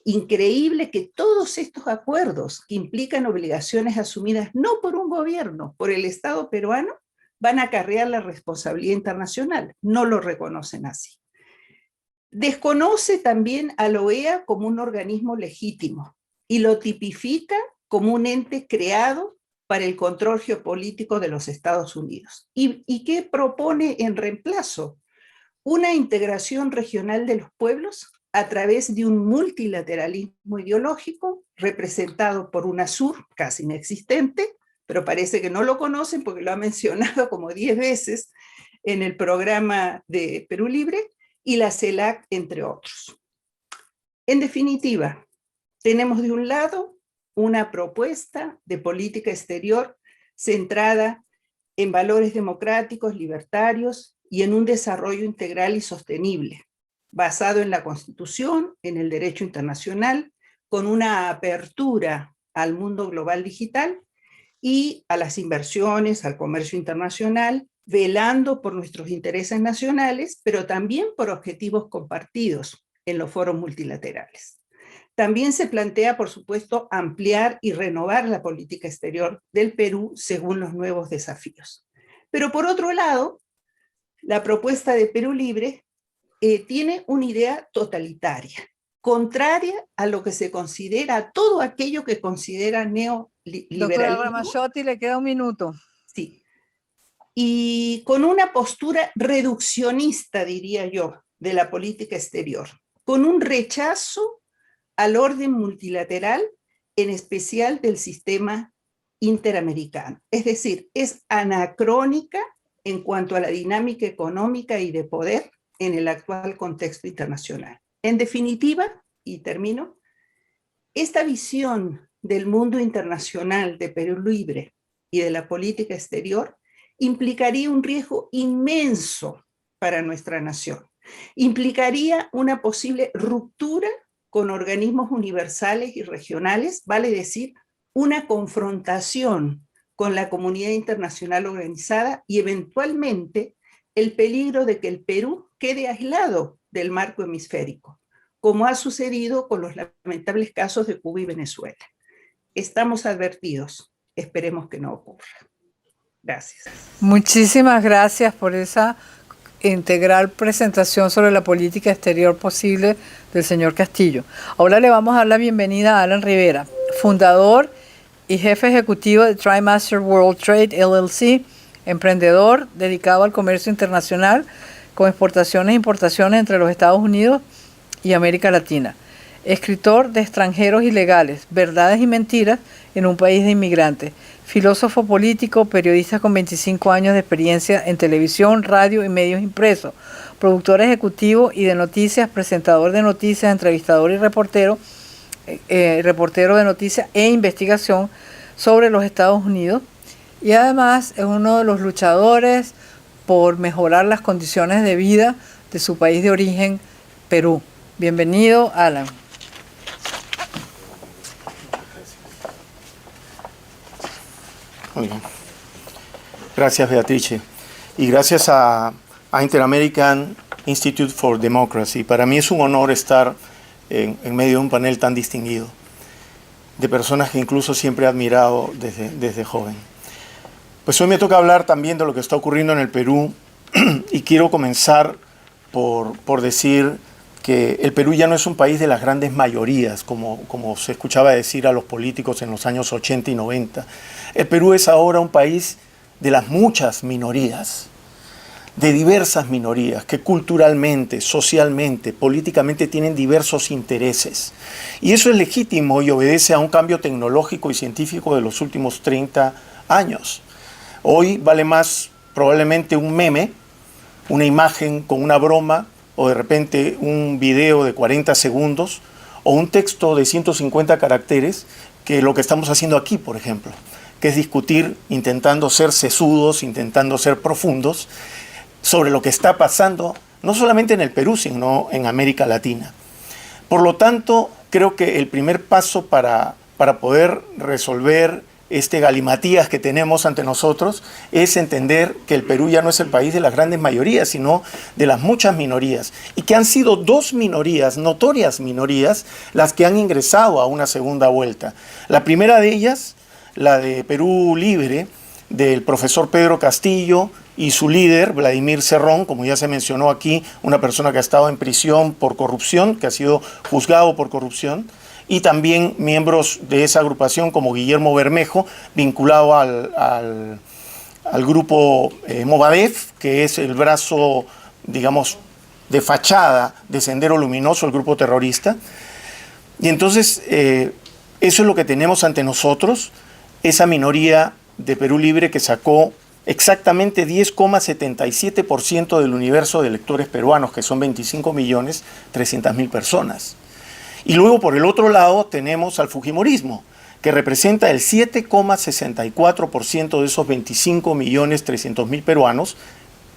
increíble que todos estos acuerdos que implican obligaciones asumidas no por un gobierno, por el Estado peruano, van a acarrear la responsabilidad internacional. No lo reconocen así. Desconoce también a la OEA como un organismo legítimo y lo tipifica como un ente creado para el control geopolítico de los Estados Unidos. ¿Y qué propone en reemplazo? Una integración regional de los pueblos a través de un multilateralismo ideológico representado por UNASUR, casi inexistente, pero parece que no lo conocen porque lo ha mencionado como 10 veces en el programa de Perú Libre, y la CELAC, entre otros. En definitiva, tenemos de un lado una propuesta de política exterior centrada en valores democráticos, libertarios y en un desarrollo integral y sostenible, basado en la Constitución, en el derecho internacional, con una apertura al mundo global digital y a las inversiones, al comercio internacional, velando por nuestros intereses nacionales, pero también por objetivos compartidos en los foros multilaterales. También se plantea, por supuesto, ampliar y renovar la política exterior del Perú según los nuevos desafíos. Pero por otro lado, la propuesta de Perú Libre tiene una idea totalitaria, contraria a lo que se considera, a todo aquello que considera neoliberalismo. Doctora Ramachotti, le queda un minuto. Sí. Y con una postura reduccionista, diría yo, de la política exterior, con un rechazo al orden multilateral, en especial del sistema interamericano. Es decir, es anacrónica en cuanto a la dinámica económica y de poder en el actual contexto internacional. En definitiva, y termino, esta visión del mundo internacional de Perú Libre y de la política exterior implicaría un riesgo inmenso para nuestra nación. Implicaría una posible ruptura con organismos universales y regionales, vale decir, una confrontación con la comunidad internacional organizada y eventualmente el peligro de que el Perú quede aislado del marco hemisférico, como ha sucedido con los lamentables casos de Cuba y Venezuela. Estamos advertidos, esperemos que no ocurra. Gracias. Muchísimas gracias por esa integral presentación sobre la política exterior posible del señor Castillo. Ahora le vamos a dar la bienvenida a Alan Rivera, fundador y jefe ejecutivo de TriMaster World Trade LLC, emprendedor dedicado al comercio internacional con exportaciones e importaciones entre los Estados Unidos y América Latina. Escritor de Extranjeros Ilegales, Verdades y Mentiras en un País de Inmigrantes. Filósofo político, periodista con 25 años de experiencia en televisión, radio y medios impresos. Productor ejecutivo y de noticias, presentador de noticias, entrevistador y reportero de noticias e investigación sobre los Estados Unidos. Y además es uno de los luchadores por mejorar las condiciones de vida de su país de origen, Perú. Bienvenido, Alan. Muy bien. Gracias, Beatrice. Y gracias a Inter-American Institute for Democracy. Para mí es un honor estar en medio de un panel tan distinguido, de personas que incluso siempre he admirado desde joven. Pues hoy me toca hablar también de lo que está ocurriendo en el Perú y quiero comenzar por decir que el Perú ya no es un país de las grandes mayorías, como se escuchaba decir a los políticos en los años 80 y 90. El Perú es ahora un país de las muchas minorías, de diversas minorías que culturalmente, socialmente, políticamente tienen diversos intereses. Y eso es legítimo y obedece a un cambio tecnológico y científico de los últimos 30 años. Hoy vale más probablemente un meme, una imagen con una broma, o de repente un video de 40 segundos, o un texto de 150 caracteres, que lo que estamos haciendo aquí, por ejemplo, que es discutir intentando ser sesudos, intentando ser profundos, sobre lo que está pasando, no solamente en el Perú, sino en América Latina. Por lo tanto, creo que el primer paso para poder resolver este galimatías que tenemos ante nosotros es entender que el Perú ya no es el país de las grandes mayorías, sino de las muchas minorías, y que han sido dos minorías, notorias minorías, las que han ingresado a una segunda vuelta. La primera de ellas, la de Perú Libre, del profesor Pedro Castillo y su líder, Vladimir Cerrón, como ya se mencionó aquí, una persona que ha estado en prisión por corrupción, que ha sido juzgado por corrupción, y también miembros de esa agrupación como Guillermo Bermejo, vinculado al grupo Movadef, que es el brazo, digamos, de fachada de Sendero Luminoso, el grupo terrorista. Y entonces, eso es lo que tenemos ante nosotros, esa minoría de Perú Libre que sacó exactamente 10,77% del universo de electores peruanos, que son 25.300.000 personas. Y luego, por el otro lado, tenemos al Fujimorismo, que representa el 7,64% de esos 25.300.000 peruanos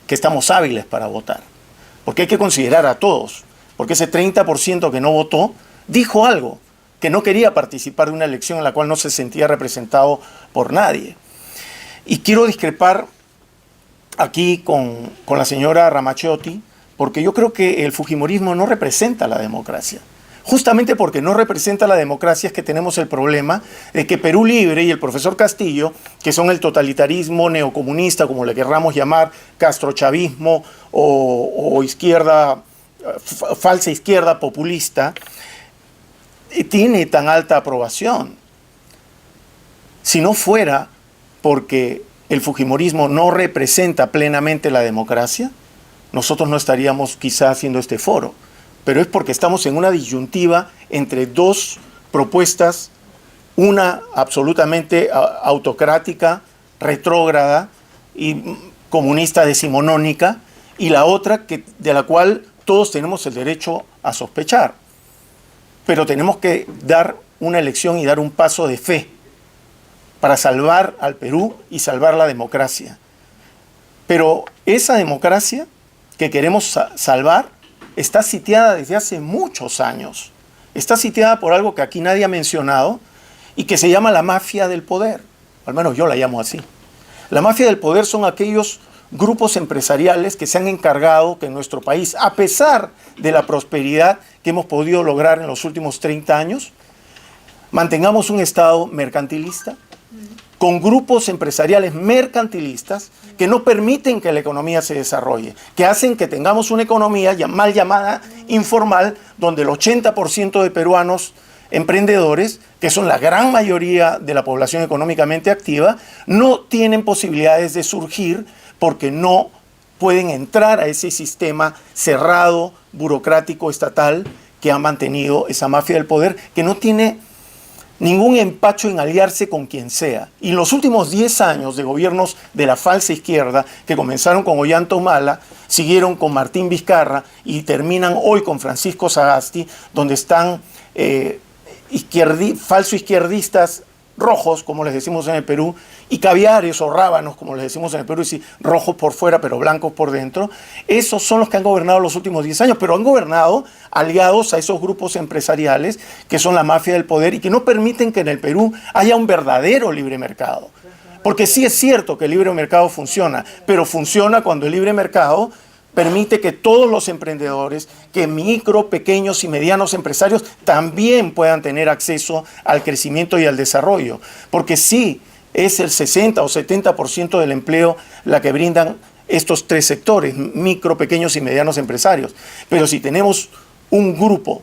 que estamos hábiles para votar. Porque hay que considerar a todos, porque ese 30% que no votó dijo algo, que no quería participar de una elección en la cual no se sentía representado por nadie. Y quiero discrepar aquí con la señora Ramaciotti, porque yo creo que el Fujimorismo no representa la democracia. Justamente porque no representa la democracia es que tenemos el problema de que Perú Libre y el profesor Castillo, que son el totalitarismo neocomunista, como le querramos llamar, castrochavismo o izquierda, falsa izquierda populista, tiene tan alta aprobación. Si no fuera porque el Fujimorismo no representa plenamente la democracia, nosotros no estaríamos quizá haciendo este foro. Pero es porque estamos en una disyuntiva entre dos propuestas, una absolutamente autocrática, retrógrada y comunista decimonónica, y la otra de la cual todos tenemos el derecho a sospechar. Pero tenemos que dar una elección y dar un paso de fe para salvar al Perú y salvar la democracia. Pero esa democracia que queremos salvar está sitiada desde hace muchos años. Está sitiada por algo que aquí nadie ha mencionado y que se llama la mafia del poder. Al menos yo la llamo así. La mafia del poder son aquellos grupos empresariales que se han encargado que en nuestro país, a pesar de la prosperidad que hemos podido lograr en los últimos 30 años, mantengamos un Estado mercantilista, con grupos empresariales mercantilistas que no permiten que la economía se desarrolle, que hacen que tengamos una economía mal llamada informal, donde el 80% de peruanos emprendedores, que son la gran mayoría de la población económicamente activa, no tienen posibilidades de surgir porque no pueden entrar a ese sistema cerrado, burocrático, estatal, que ha mantenido esa mafia del poder, que no tiene ningún empacho en aliarse con quien sea. Y los últimos 10 años de gobiernos de la falsa izquierda, que comenzaron con Ollanta Humala, siguieron con Martín Vizcarra y terminan hoy con Francisco Sagasti, donde están falso izquierdistas rojos, como les decimos en el Perú, y caviares o rábanos, como les decimos en el Perú, y rojos por fuera pero blancos por dentro. Esos son los que han gobernado los últimos 10 años, pero han gobernado aliados a esos grupos empresariales que son la mafia del poder y que no permiten que en el Perú haya un verdadero libre mercado. Porque sí es cierto que el libre mercado funciona, pero funciona cuando el libre mercado permite que todos los emprendedores, que micro, pequeños y medianos empresarios también puedan tener acceso al crecimiento y al desarrollo. Porque sí, es el 60 o 70% del empleo la que brindan estos tres sectores, micro, pequeños y medianos empresarios. Pero si tenemos un grupo,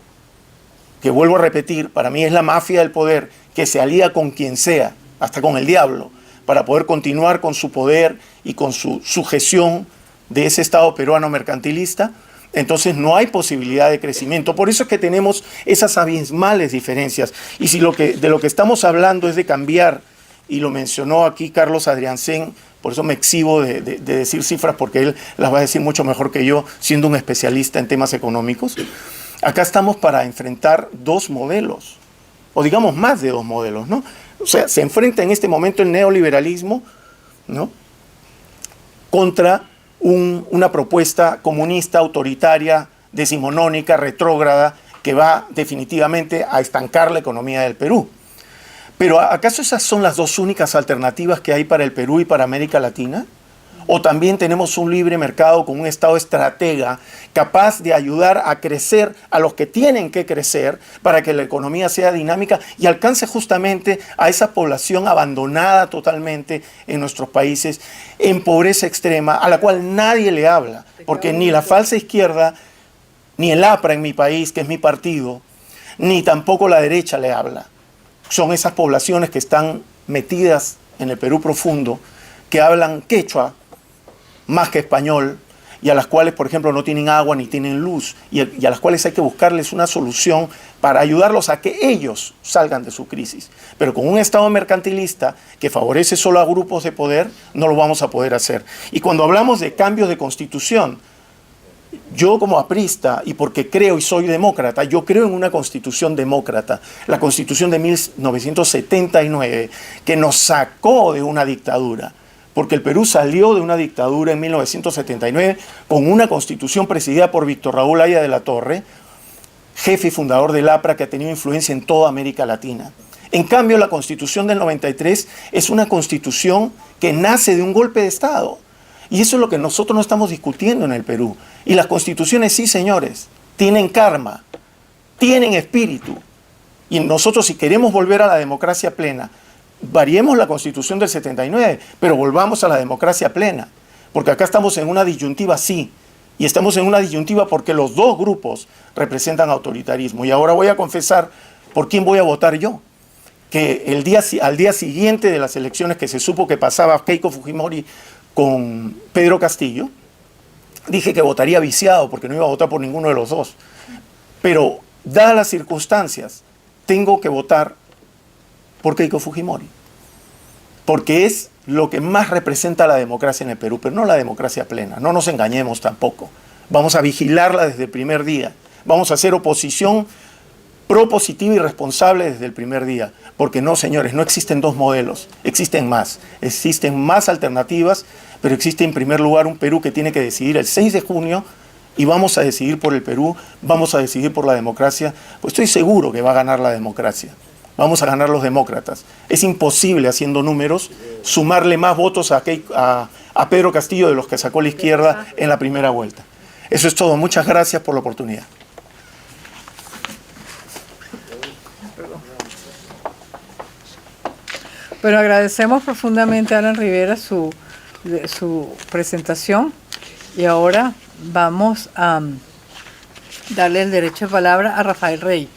que vuelvo a repetir, para mí es la mafia del poder, que se alía con quien sea, hasta con el diablo, para poder continuar con su poder y con su sujeción de ese Estado peruano mercantilista, entonces no hay posibilidad de crecimiento. Por eso es que tenemos esas abismales diferencias. Y si de lo que estamos hablando es de cambiar, y lo mencionó aquí Carlos Adriancén, por eso me exhibo de decir cifras, porque él las va a decir mucho mejor que yo, siendo un especialista en temas económicos. Acá estamos para enfrentar dos modelos, o digamos más de dos modelos, ¿no? O sea, se enfrenta en este momento el neoliberalismo, ¿no?, contra una propuesta comunista, autoritaria, decimonónica, retrógrada, que va definitivamente a estancar la economía del Perú. Pero ¿acaso esas son las dos únicas alternativas que hay para el Perú y para América Latina? ¿O también tenemos un libre mercado con un Estado estratega capaz de ayudar a crecer a los que tienen que crecer para que la economía sea dinámica y alcance justamente a esa población abandonada totalmente en nuestros países, en pobreza extrema, a la cual nadie le habla? Porque ni la falsa izquierda, ni el APRA en mi país, que es mi partido, ni tampoco la derecha le habla. Son esas poblaciones que están metidas en el Perú profundo, que hablan quechua más que español, y a las cuales, por ejemplo, no tienen agua ni tienen luz, y a las cuales hay que buscarles una solución para ayudarlos a que ellos salgan de su crisis. Pero con un Estado mercantilista que favorece solo a grupos de poder, no lo vamos a poder hacer. Y cuando hablamos de cambios de constitución, yo como aprista, y porque creo y soy demócrata, yo creo en una constitución demócrata, la constitución de 1979, que nos sacó de una dictadura, porque el Perú salió de una dictadura en 1979 con una constitución presidida por Víctor Raúl Haya de la Torre, jefe y fundador del APRA, que ha tenido influencia en toda América Latina. En cambio, la constitución del 93 es una constitución que nace de un golpe de Estado. Y eso es lo que nosotros no estamos discutiendo en el Perú. Y las constituciones, sí, señores, tienen karma, tienen espíritu. Y nosotros, si queremos volver a la democracia plena, variemos la constitución del 79, pero volvamos a la democracia plena. Porque acá estamos en una disyuntiva, sí. Y estamos en una disyuntiva porque los dos grupos representan autoritarismo. Y ahora voy a confesar por quién voy a votar yo. Que al día siguiente de las elecciones, que se supo que pasaba Keiko Fujimori con Pedro Castillo, dije que votaría viciado porque no iba a votar por ninguno de los dos. Pero, dadas las circunstancias, tengo que votar por Keiko Fujimori. Porque es lo que más representa la democracia en el Perú, pero no la democracia plena. No nos engañemos tampoco. Vamos a vigilarla desde el primer día. Vamos a hacer oposición propositiva y responsable desde el primer día. Porque no, señores, no existen dos modelos, existen más. Existen más alternativas, pero existe en primer lugar un Perú que tiene que decidir el 6 de junio y vamos a decidir por el Perú, vamos a decidir por la democracia. Pues estoy seguro que va a ganar la democracia. Vamos a ganar los demócratas. Es imposible, haciendo números, sumarle más votos a Pedro Castillo de los que sacó la izquierda en la primera vuelta. Eso es todo. Muchas gracias por la oportunidad. Pero agradecemos profundamente a Alan Rivera su presentación y ahora vamos a darle el derecho de palabra a Rafael Rey.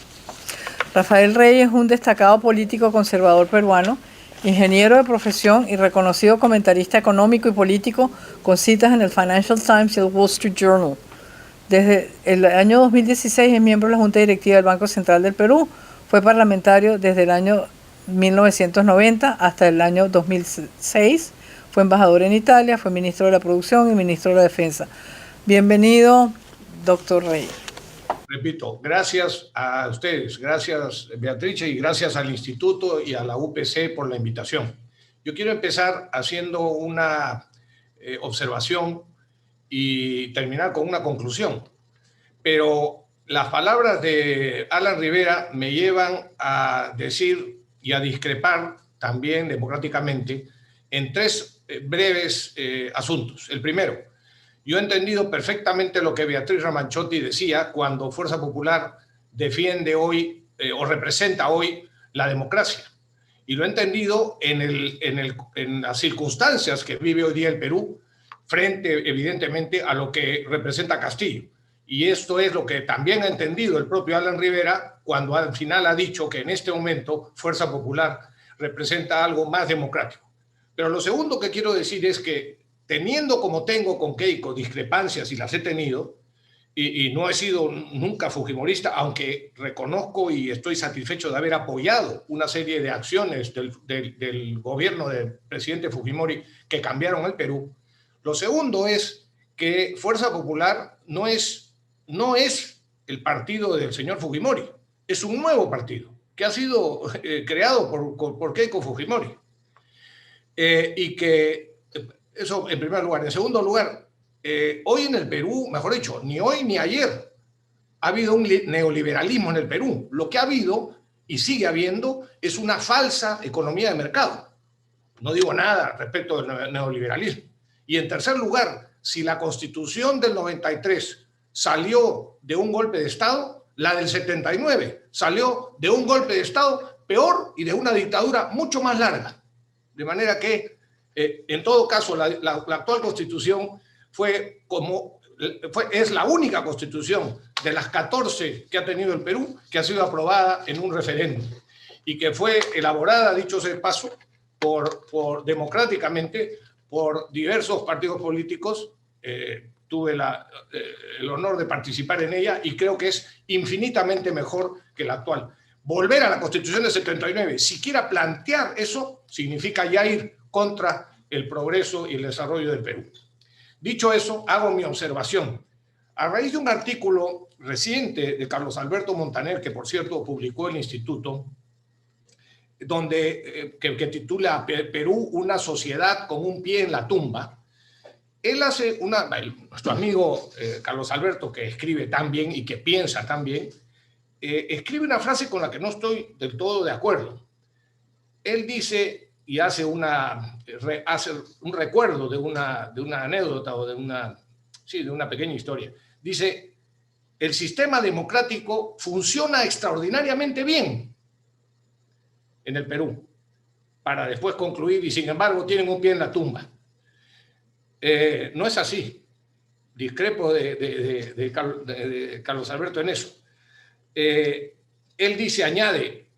Rafael Rey es un destacado político conservador peruano, ingeniero de profesión y reconocido comentarista económico y político con citas en el Financial Times y el Wall Street Journal. Desde el año 2016 es miembro de la Junta Directiva del Banco Central del Perú, fue parlamentario desde el año 1990 hasta el año 2006, fue embajador en Italia, fue ministro de la Producción y ministro de la Defensa. Bienvenido, doctor Rey. repito, gracias a ustedes, gracias Beatriz y gracias al Instituto y a la UPC por la invitación. Yo quiero empezar haciendo una observación y terminar con una conclusión. Pero las palabras de Alan Rivera me llevan a decir y a discrepar también democráticamente en tres breves asuntos. El primero, yo he entendido perfectamente lo que Beatriz Ramanchotti decía cuando Fuerza Popular defiende hoy o representa hoy la democracia. Y lo he entendido en las circunstancias que vive hoy día el Perú, frente evidentemente a lo que representa Castillo. Y esto es lo que también ha entendido el propio Alan Rivera cuando al final ha dicho que en este momento Fuerza Popular representa algo más democrático. Pero lo segundo que quiero decir es que teniendo como tengo con Keiko discrepancias, y las he tenido, y no he sido nunca fujimorista, aunque reconozco y estoy satisfecho de haber apoyado una serie de acciones del gobierno del presidente Fujimori que cambiaron el Perú. Lo segundo es que Fuerza Popular no es el partido del señor Fujimori, es un nuevo partido que ha sido creado por Keiko Fujimori. Y que eso en primer lugar. En segundo lugar, hoy en el Perú, mejor dicho, ni hoy ni ayer ha habido un neoliberalismo en el Perú. Lo que ha habido y sigue habiendo es una falsa economía de mercado. No digo nada respecto del neoliberalismo. Y en tercer lugar, si la Constitución del 93 salió de un golpe de Estado, la del 79 salió de un golpe de Estado peor y de una dictadura mucho más larga. De manera que, en todo caso, la actual Constitución es la única Constitución de las 14 que ha tenido el Perú que ha sido aprobada en un referéndum y que fue elaborada, dicho sea de paso, democráticamente por diversos partidos políticos. Tuve el honor de participar en ella y creo que es infinitamente mejor que la actual. Volver a la Constitución del 79, siquiera plantear eso, significa ya ir contra el progreso y el desarrollo del Perú. Dicho eso, hago mi observación. A raíz de un artículo reciente de Carlos Alberto Montaner, que por cierto publicó el Instituto, que titula Perú, una sociedad con un pie en la tumba, él hace nuestro amigo Carlos Alberto, que escribe tan bien y que piensa tan bien, escribe una frase con la que no estoy del todo de acuerdo. Él dice y hace un recuerdo de una anécdota o de una pequeña historia. Dice, el sistema democrático funciona extraordinariamente bien en el Perú, para después concluir, y sin embargo tienen un pie en la tumba. No es así. Discrepo de Carlos Alberto en eso. Él dice, añade,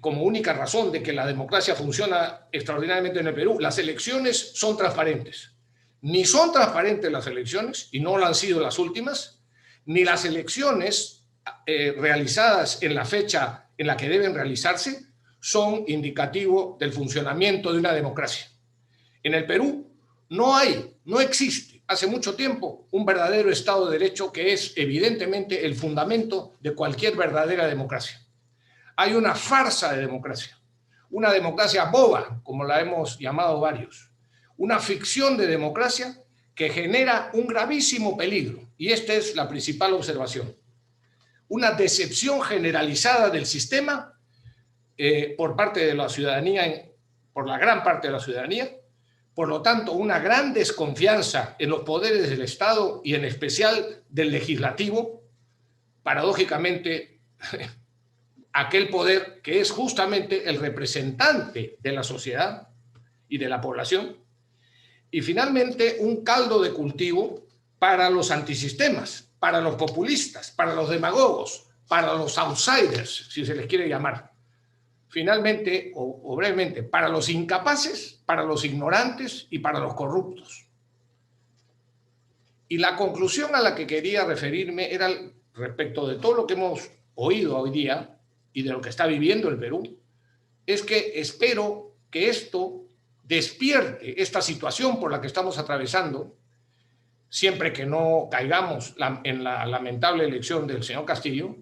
como única razón de que la democracia funciona extraordinariamente en el Perú, las elecciones son transparentes. Ni son transparentes las elecciones, y no lo han sido las últimas, ni las elecciones realizadas en la fecha en la que deben realizarse son indicativo del funcionamiento de una democracia. En el Perú no existe hace mucho tiempo un verdadero Estado de Derecho, que es evidentemente el fundamento de cualquier verdadera democracia. Hay una farsa de democracia, una democracia boba, como la hemos llamado varios, una ficción de democracia que genera un gravísimo peligro, y esta es la principal observación: una decepción generalizada del sistema por parte de la ciudadanía, por la gran parte de la ciudadanía. Por lo tanto, una gran desconfianza en los poderes del Estado y en especial del legislativo, paradójicamente, aquel poder que es justamente el representante de la sociedad y de la población. Y finalmente, un caldo de cultivo para los antisistemas, para los populistas, para los demagogos, para los outsiders, si se les quiere llamar. Finalmente, o brevemente, para los incapaces, para los ignorantes y para los corruptos. Y la conclusión a la que quería referirme era respecto de todo lo que hemos oído hoy día y de lo que está viviendo el Perú, es que espero que esto despierte, esta situación por la que estamos atravesando, siempre que no caigamos en la lamentable elección del señor Castillo,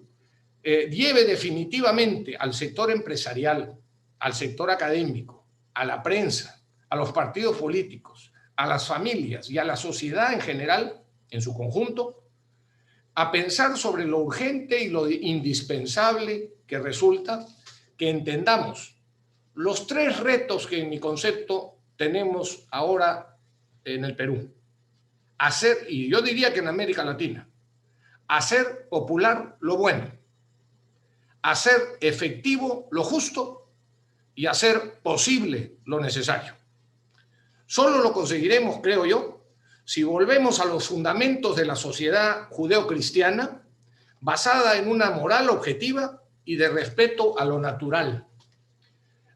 lleve definitivamente al sector empresarial, al sector académico, a la prensa, a los partidos políticos, a las familias y a la sociedad en general, en su conjunto, a pensar sobre lo urgente y lo indispensable que resulta que entendamos los tres retos que en mi concepto tenemos ahora en el Perú. Hacer, y yo diría que en América Latina, hacer popular lo bueno, hacer efectivo lo justo y hacer posible lo necesario. Solo lo conseguiremos, creo yo, si volvemos a los fundamentos de la sociedad judeocristiana, basada en una moral objetiva y de respeto a lo natural.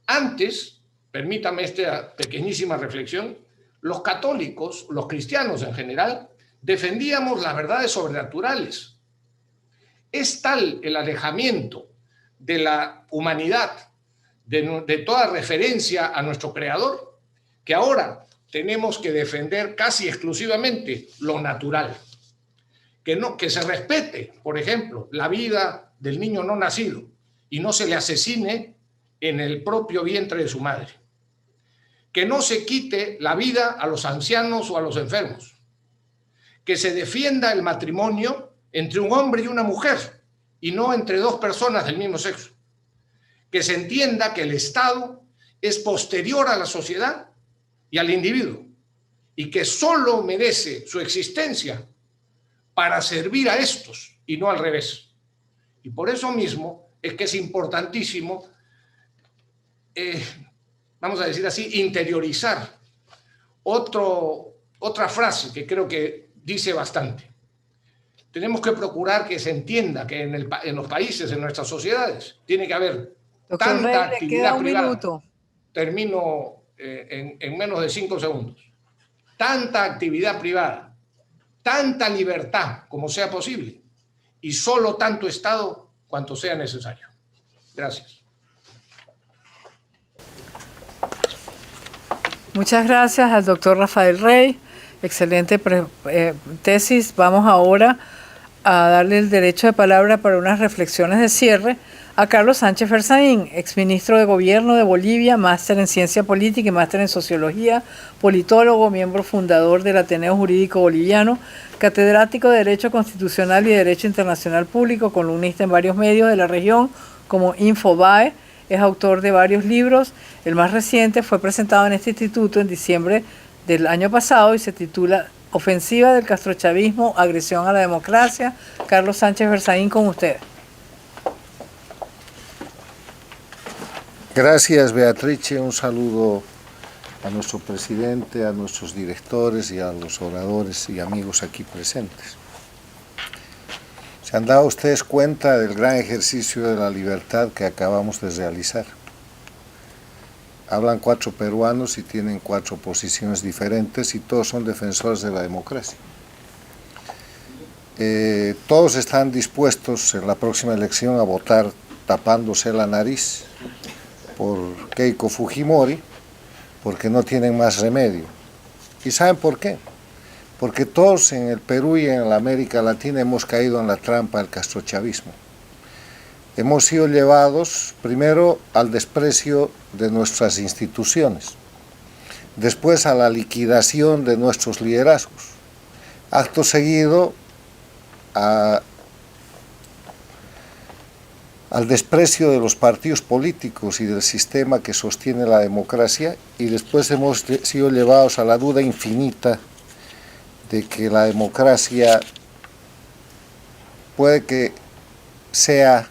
Antes, permítame esta pequeñísima reflexión, los católicos, los cristianos en general, defendíamos las verdades sobrenaturales. Es tal el alejamiento de la humanidad, de toda referencia a nuestro Creador, que ahora tenemos que defender casi exclusivamente lo natural. Que se respete, por ejemplo, la vida del niño no nacido y no se le asesine en el propio vientre de su madre. Que no se quite la vida a los ancianos o a los enfermos. Que se defienda el matrimonio entre un hombre y una mujer y no entre dos personas del mismo sexo. Que se entienda que el Estado es posterior a la sociedad y al individuo y que solo merece su existencia para servir a estos y no al revés. Y por eso mismo es que es importantísimo, vamos a decir así, interiorizar otra frase que creo que dice bastante. Tenemos que procurar que se entienda que en los países, en nuestras sociedades, tiene que haber Doctor Rey, le queda un minuto. Termino en menos de 5 segundos. Tanta actividad privada, tanta libertad como sea posible y solo tanto Estado cuanto sea necesario. Gracias. Muchas gracias al doctor Rafael Rey. Excelente tesis. Vamos ahora a darle el derecho de palabra para unas reflexiones de cierre a Carlos Sánchez Fersaín, exministro de Gobierno de Bolivia, máster en Ciencia Política y máster en Sociología, politólogo, miembro fundador del Ateneo Jurídico Boliviano, catedrático de Derecho Constitucional y Derecho Internacional Público, columnista en varios medios de la región como Infobae. Es autor de varios libros. El más reciente fue presentado en este instituto en diciembre del año pasado y se titula Ofensiva del castrochavismo, agresión a la democracia. Carlos Sánchez Fersaín, con usted. Gracias, Beatrice. Un saludo a nuestro presidente, a nuestros directores y a los oradores y amigos aquí presentes. ¿Se han dado ustedes cuenta del gran ejercicio de la libertad que acabamos de realizar? Hablan 4 peruanos y tienen 4 posiciones diferentes y todos son defensores de la democracia. Todos están dispuestos en la próxima elección a votar tapándose la nariz por Keiko Fujimori, porque no tienen más remedio. ¿Y saben por qué? Porque todos en el Perú y en la América Latina hemos caído en la trampa del castrochavismo. Hemos sido llevados primero al desprecio de nuestras instituciones, después a la liquidación de nuestros liderazgos, acto seguido al desprecio de los partidos políticos y del sistema que sostiene la democracia, y después hemos sido llevados a la duda infinita de que la democracia puede que sea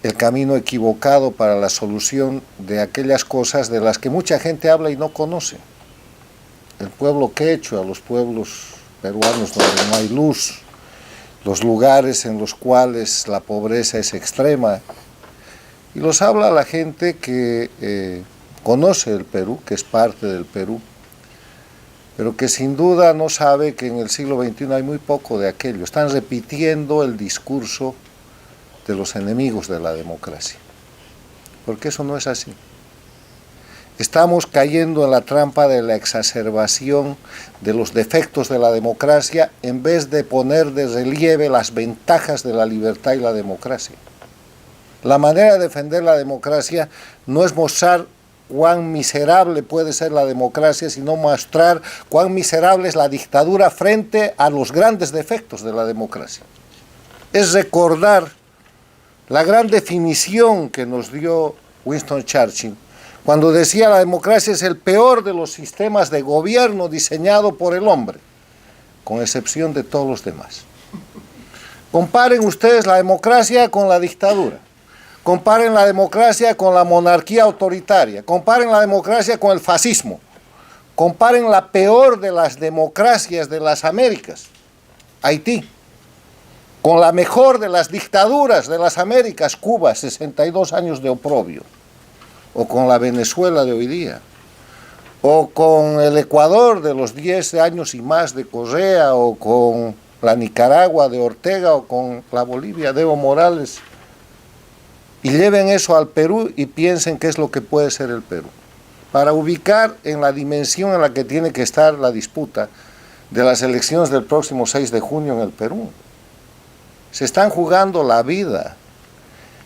el camino equivocado para la solución de aquellas cosas de las que mucha gente habla y no conoce. El pueblo quechua, los pueblos peruanos donde no hay luz, los lugares en los cuales la pobreza es extrema, y los habla la gente que conoce el Perú, que es parte del Perú, pero que sin duda no sabe que en el siglo XXI hay muy poco de aquello. Están repitiendo el discurso de los enemigos de la democracia, porque eso no es así. Estamos cayendo en la trampa de la exacerbación de los defectos de la democracia en vez de poner de relieve las ventajas de la libertad y la democracia. La manera de defender la democracia no es mostrar cuán miserable puede ser la democracia, sino mostrar cuán miserable es la dictadura frente a los grandes defectos de la democracia. Es recordar la gran definición que nos dio Winston Churchill, cuando decía la democracia es el peor de los sistemas de gobierno diseñado por el hombre, con excepción de todos los demás. Comparen ustedes la democracia con la dictadura, comparen la democracia con la monarquía autoritaria, comparen la democracia con el fascismo, comparen la peor de las democracias de las Américas, Haití, con la mejor de las dictaduras de las Américas, Cuba, 62 años de oprobio, o con la Venezuela de hoy día, o con el Ecuador de los 10 años y más de Correa, o con la Nicaragua de Ortega, o con la Bolivia de Evo Morales, y lleven eso al Perú y piensen qué es lo que puede ser el Perú, para ubicar en la dimensión en la que tiene que estar la disputa de las elecciones del próximo 6 de junio en el Perú. Se están jugando la vida,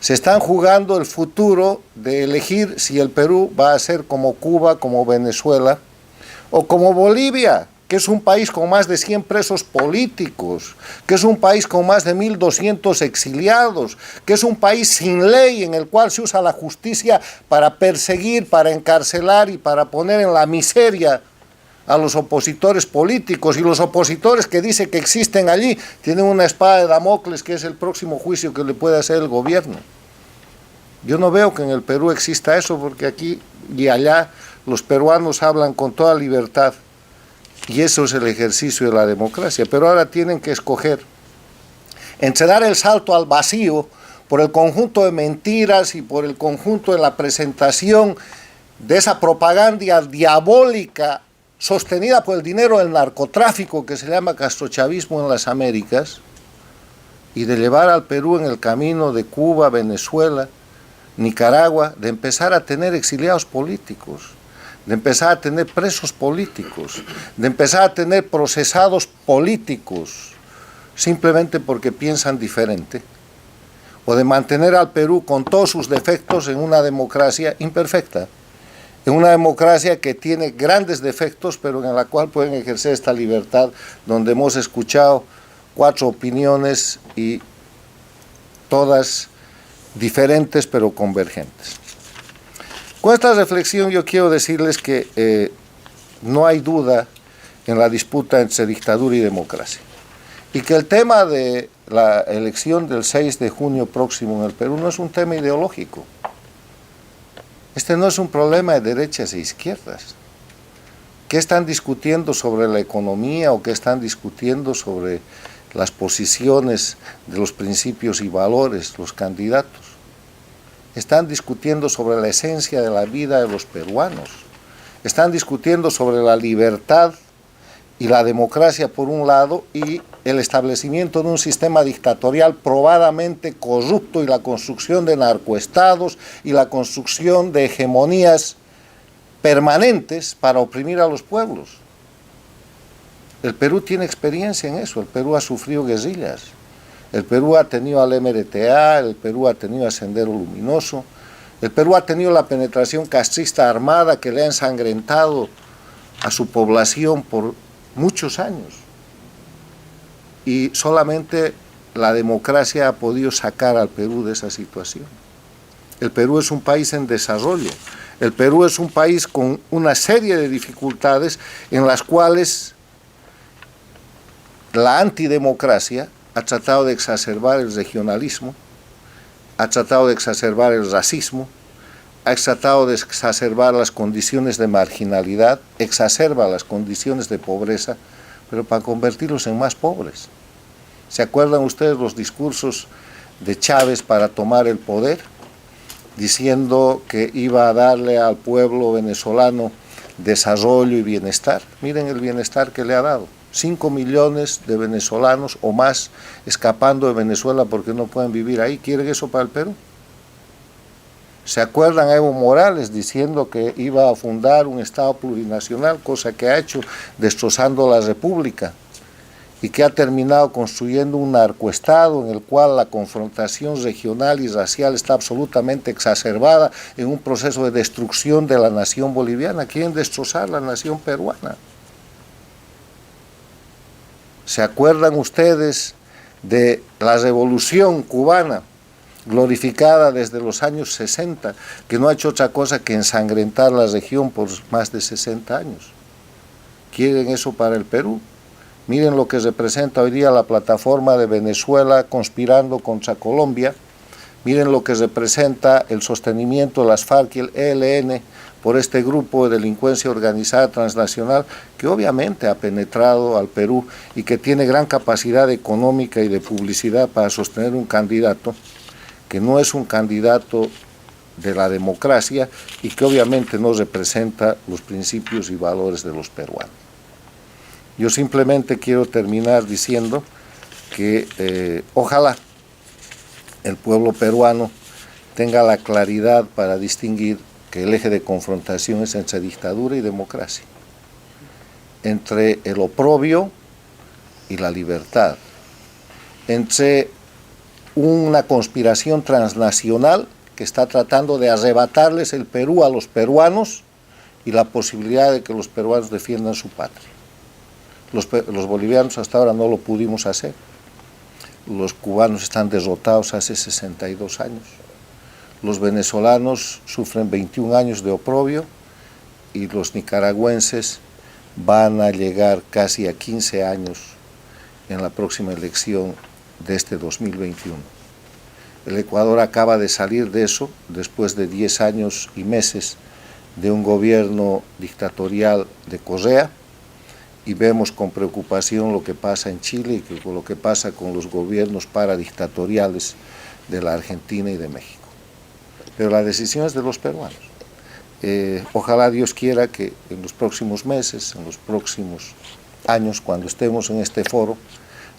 se están jugando el futuro de elegir si el Perú va a ser como Cuba, como Venezuela, o como Bolivia, que es un país con más de 100 presos políticos, que es un país con más de 1.200 exiliados, que es un país sin ley en el cual se usa la justicia para perseguir, para encarcelar y para poner en la miseria a los opositores políticos, y los opositores que dicen que existen allí tienen una espada de Damocles que es el próximo juicio que le puede hacer el gobierno. Yo no veo que en el Perú exista eso, porque aquí y allá los peruanos hablan con toda libertad y eso es el ejercicio de la democracia, pero ahora tienen que escoger entre dar el salto al vacío por el conjunto de mentiras y por el conjunto de la presentación de esa propaganda diabólica sostenida por el dinero del narcotráfico que se llama castrochavismo en las Américas, y de llevar al Perú en el camino de Cuba, Venezuela, Nicaragua, de empezar a tener exiliados políticos, de empezar a tener presos políticos, de empezar a tener procesados políticos, simplemente porque piensan diferente, o de mantener al Perú con todos sus defectos en una democracia imperfecta, en una democracia que tiene grandes defectos, pero en la cual pueden ejercer esta libertad, donde hemos escuchado 4 opiniones y todas diferentes pero convergentes. Con esta reflexión yo quiero decirles que no hay duda en la disputa entre dictadura y democracia, y que el tema de la elección del 6 de junio próximo en el Perú no es un tema ideológico. Este no es un problema de derechas e izquierdas. ¿Qué están discutiendo sobre la economía o qué están discutiendo sobre las posiciones de los principios y valores los candidatos? Están discutiendo sobre la esencia de la vida de los peruanos. Están discutiendo sobre la libertad y la democracia por un lado, y el establecimiento de un sistema dictatorial probadamente corrupto y la construcción de narcoestados y la construcción de hegemonías permanentes para oprimir a los pueblos. El Perú tiene experiencia en eso, el Perú ha sufrido guerrillas, el Perú ha tenido al MRTA, el Perú ha tenido a Sendero Luminoso, el Perú ha tenido la penetración castrista armada que le ha ensangrentado a su población por muchos años, y solamente la democracia ha podido sacar al Perú de esa situación. El Perú es un país en desarrollo, el Perú es un país con una serie de dificultades en las cuales la antidemocracia ha tratado de exacerbar el regionalismo, ha tratado de exacerbar el racismo, ha tratado de exacerbar las condiciones de marginalidad, exacerba las condiciones de pobreza, pero para convertirlos en más pobres. ¿Se acuerdan ustedes los discursos de Chávez para tomar el poder? Diciendo que iba a darle al pueblo venezolano desarrollo y bienestar. Miren el bienestar que le ha dado. 5 millones de venezolanos o más escapando de Venezuela porque no pueden vivir ahí. ¿Quieren eso para el Perú? ¿Se acuerdan a Evo Morales diciendo que iba a fundar un Estado plurinacional, cosa que ha hecho destrozando la República y que ha terminado construyendo un narcoestado en el cual la confrontación regional y racial está absolutamente exacerbada en un proceso de destrucción de la nación boliviana? Quieren destrozar la nación peruana. ¿Se acuerdan ustedes de la revolución cubana, glorificada desde los años 60, que no ha hecho otra cosa que ensangrentar la región por más de 60 años? ¿Quieren eso para el Perú? Miren lo que representa hoy día la plataforma de Venezuela conspirando contra Colombia. Miren lo que representa el sostenimiento de las FARC y el ELN por este grupo de delincuencia organizada transnacional que obviamente ha penetrado al Perú y que tiene gran capacidad económica y de publicidad para sostener un candidato que no es un candidato de la democracia y que obviamente no representa los principios y valores de los peruanos. Yo simplemente quiero terminar diciendo que ojalá el pueblo peruano tenga la claridad para distinguir que el eje de confrontación es entre dictadura y democracia, entre el oprobio y la libertad, entre una conspiración transnacional que está tratando de arrebatarles el Perú a los peruanos y la posibilidad de que los peruanos defiendan su patria. Los bolivianos hasta ahora no lo pudimos hacer. Los cubanos están derrotados hace 62 años. Los venezolanos sufren 21 años de oprobio y los nicaragüenses van a llegar casi a 15 años en la próxima elección de este 2021. El Ecuador acaba de salir de eso después de 10 años y meses de un gobierno dictatorial de Correa, y vemos con preocupación lo que pasa en Chile y lo que pasa con los gobiernos paradictatoriales de la Argentina y de México. Pero la decisión es de los peruanos. Ojalá Dios quiera que en los próximos meses, en los próximos años, cuando estemos en este foro,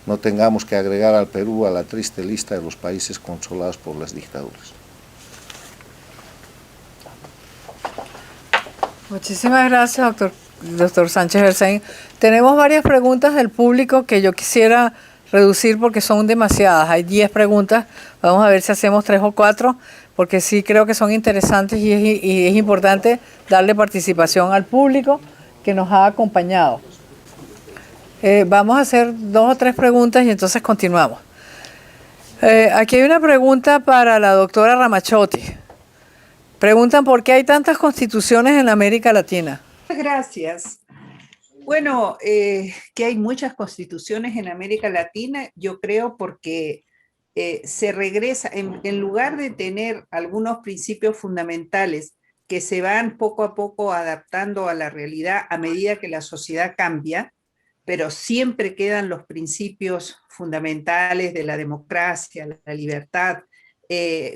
no tengamos que agregar al Perú a la triste lista de los países controlados por las dictaduras. Muchísimas gracias, doctor Sánchez Ercén. Tenemos varias preguntas del público que yo quisiera reducir porque son demasiadas. Hay 10 preguntas. Vamos a ver si hacemos 3 o 4, porque sí creo que son interesantes y es importante darle participación al público que nos ha acompañado. Vamos a hacer 2 o 3 preguntas y entonces continuamos. Aquí hay una pregunta para la doctora Ramachotti. Preguntan por qué hay tantas constituciones en América Latina. Gracias. Bueno, que hay muchas constituciones en América Latina, yo creo porque se regresa, en lugar de tener algunos principios fundamentales que se van poco a poco adaptando a la realidad a medida que la sociedad cambia, pero siempre quedan los principios fundamentales de la democracia, la libertad,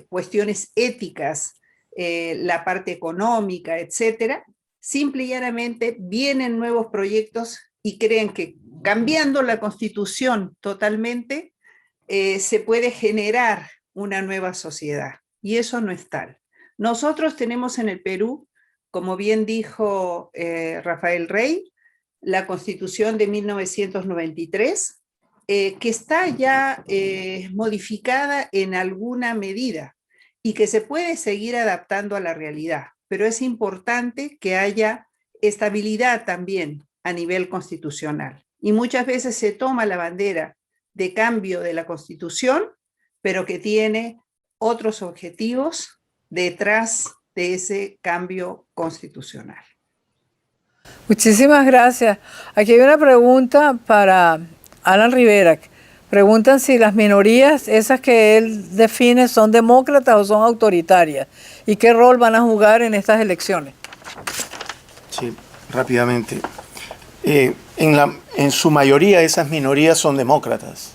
cuestiones éticas, la parte económica, etcétera. Simple y llanamente vienen nuevos proyectos y creen que cambiando la Constitución totalmente se puede generar una nueva sociedad. Y eso no es tal. Nosotros tenemos en el Perú, como bien dijo Rafael Rey, la Constitución de 1993, que está ya modificada en alguna medida y que se puede seguir adaptando a la realidad. Pero es importante que haya estabilidad también a nivel constitucional. Y muchas veces se toma la bandera de cambio de la Constitución, pero que tiene otros objetivos detrás de ese cambio constitucional. Muchísimas gracias. Aquí hay una pregunta para Alan Rivera. Preguntan si las minorías, esas que él define, son demócratas o son autoritarias. ¿Y qué rol van a jugar en estas elecciones? Sí, rápidamente. En su mayoría esas minorías son demócratas.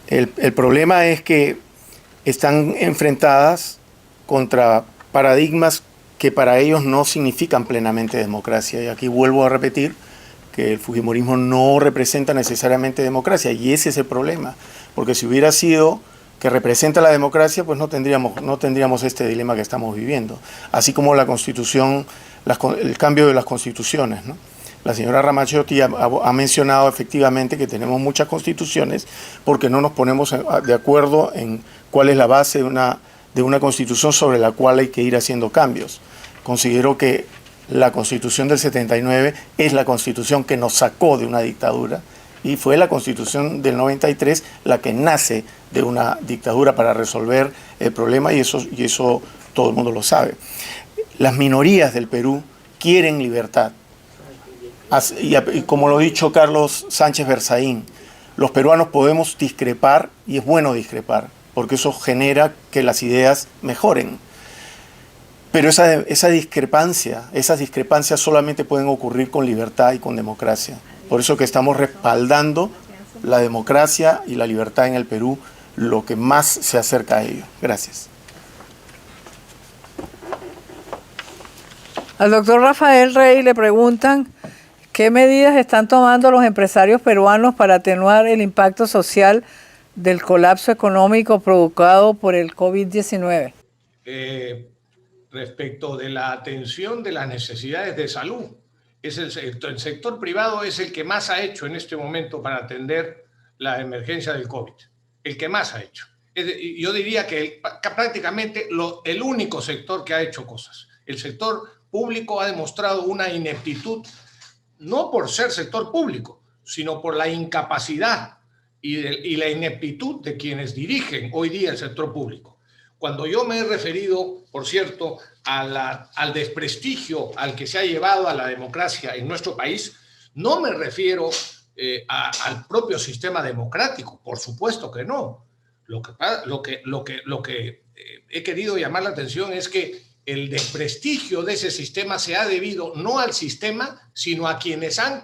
El problema es que están enfrentadas contra paradigmas que para ellos no significan plenamente democracia. Y aquí vuelvo a repetir que el fujimorismo no representa necesariamente democracia, y ese es el problema, porque si hubiera sido que representa la democracia, pues no tendríamos este dilema que estamos viviendo. Así como la Constitución, el cambio de las constituciones, ¿no? La señora Ramazzotti ha mencionado efectivamente que tenemos muchas constituciones porque no nos ponemos de acuerdo en cuál es la base de una constitución sobre la cual hay que ir haciendo cambios. Considero que la Constitución del 79 es la Constitución que nos sacó de una dictadura y fue la Constitución del 93 la que nace de una dictadura para resolver el problema y eso todo el mundo lo sabe. Las minorías del Perú quieren libertad. Y como lo ha dicho Carlos Sánchez Berzaín, los peruanos podemos discrepar y es bueno discrepar, porque eso genera que las ideas mejoren. Pero esas discrepancias solamente pueden ocurrir con libertad y con democracia. Por eso que estamos respaldando la democracia y la libertad en el Perú, lo que más se acerca a ello. Gracias. Al doctor Rafael Rey le preguntan ¿qué medidas están tomando los empresarios peruanos para atenuar el impacto social del colapso económico provocado por el COVID-19? Respecto de la atención de las necesidades de salud, el sector privado es el que más ha hecho en este momento para atender la emergencia del COVID. El que más ha hecho. Yo diría que prácticamente el único sector que ha hecho cosas. El sector público ha demostrado una ineptitud, no por ser sector público, sino por la incapacidad y la ineptitud de quienes dirigen hoy día el sector público. Cuando yo me he referido, por cierto, al desprestigio al que se ha llevado a la democracia en nuestro país, no me refiero al propio sistema democrático, por supuesto que no. Lo que he querido llamar la atención es que el desprestigio de ese sistema se ha debido no al sistema, sino a quienes han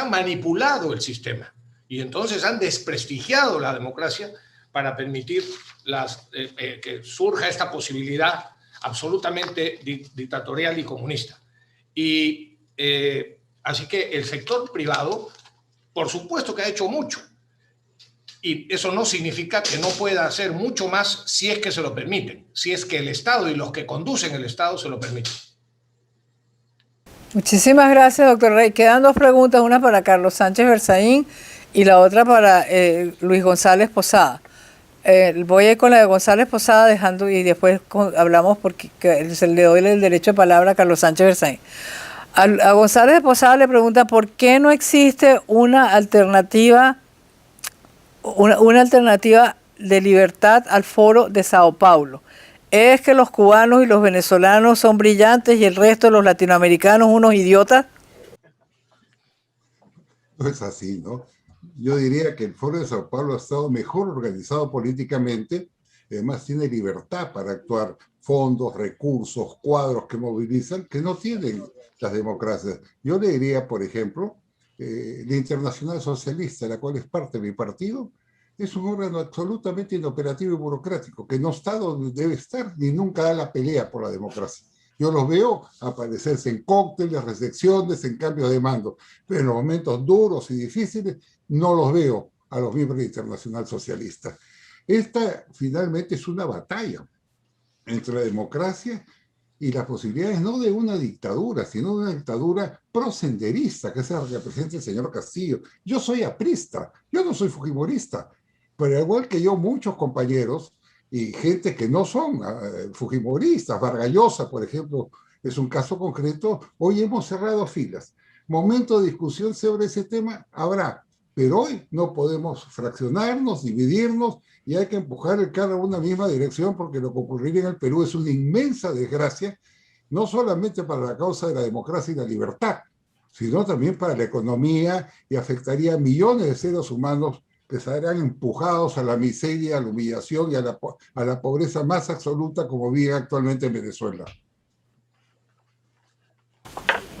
manipulado el sistema. Y entonces han desprestigiado la democracia para permitir que surja esta posibilidad absolutamente dictatorial y comunista. Y así que el sector privado, por supuesto que ha hecho mucho. Y eso no significa que no pueda hacer mucho más si es que se lo permiten, si es que el Estado y los que conducen el Estado se lo permiten. Muchísimas gracias, doctor Rey. Quedan dos preguntas, una para Carlos Sánchez Berzaín y la otra para Luis González Posada. Voy a ir con la de González Posada dejando y después hablamos porque le doy el derecho de palabra a Carlos Sánchez Berzaín. A González Posada le pregunta por qué no existe una alternativa de libertad al Foro de Sao Paulo. ¿Es que los cubanos y los venezolanos son brillantes y el resto de los latinoamericanos unos idiotas? No es así, ¿no? Yo diría que el Foro de Sao Paulo ha estado mejor organizado políticamente, además tiene libertad para actuar, fondos, recursos, cuadros que movilizan, que no tienen las democracias. Yo le diría, por ejemplo, la Internacional Socialista, la cual es parte de mi partido, es un órgano absolutamente inoperativo y burocrático, que no está donde debe estar, ni nunca da la pelea por la democracia. Yo los veo aparecerse en cócteles, recepciones, en cambios de mando, pero en los momentos duros y difíciles no los veo a los miembros de la Internacional Socialista. Esta finalmente es una batalla entre la democracia y las posibilidades no de una dictadura, sino de una dictadura prosenderista, que es la que representa el señor Castillo. Yo soy aprista, yo no soy fujimorista, pero igual que yo, muchos compañeros y gente que no son fujimoristas, Vargas Llosa, por ejemplo, es un caso concreto, hoy hemos cerrado filas. Momento de discusión sobre ese tema habrá, pero hoy no podemos fraccionarnos, dividirnos, y hay que empujar el carro en una misma dirección, porque lo que ocurriría en el Perú es una inmensa desgracia, no solamente para la causa de la democracia y la libertad, sino también para la economía, y afectaría a millones de seres humanos que serán empujados a la miseria, a la humillación y a la pobreza más absoluta como vive actualmente en Venezuela.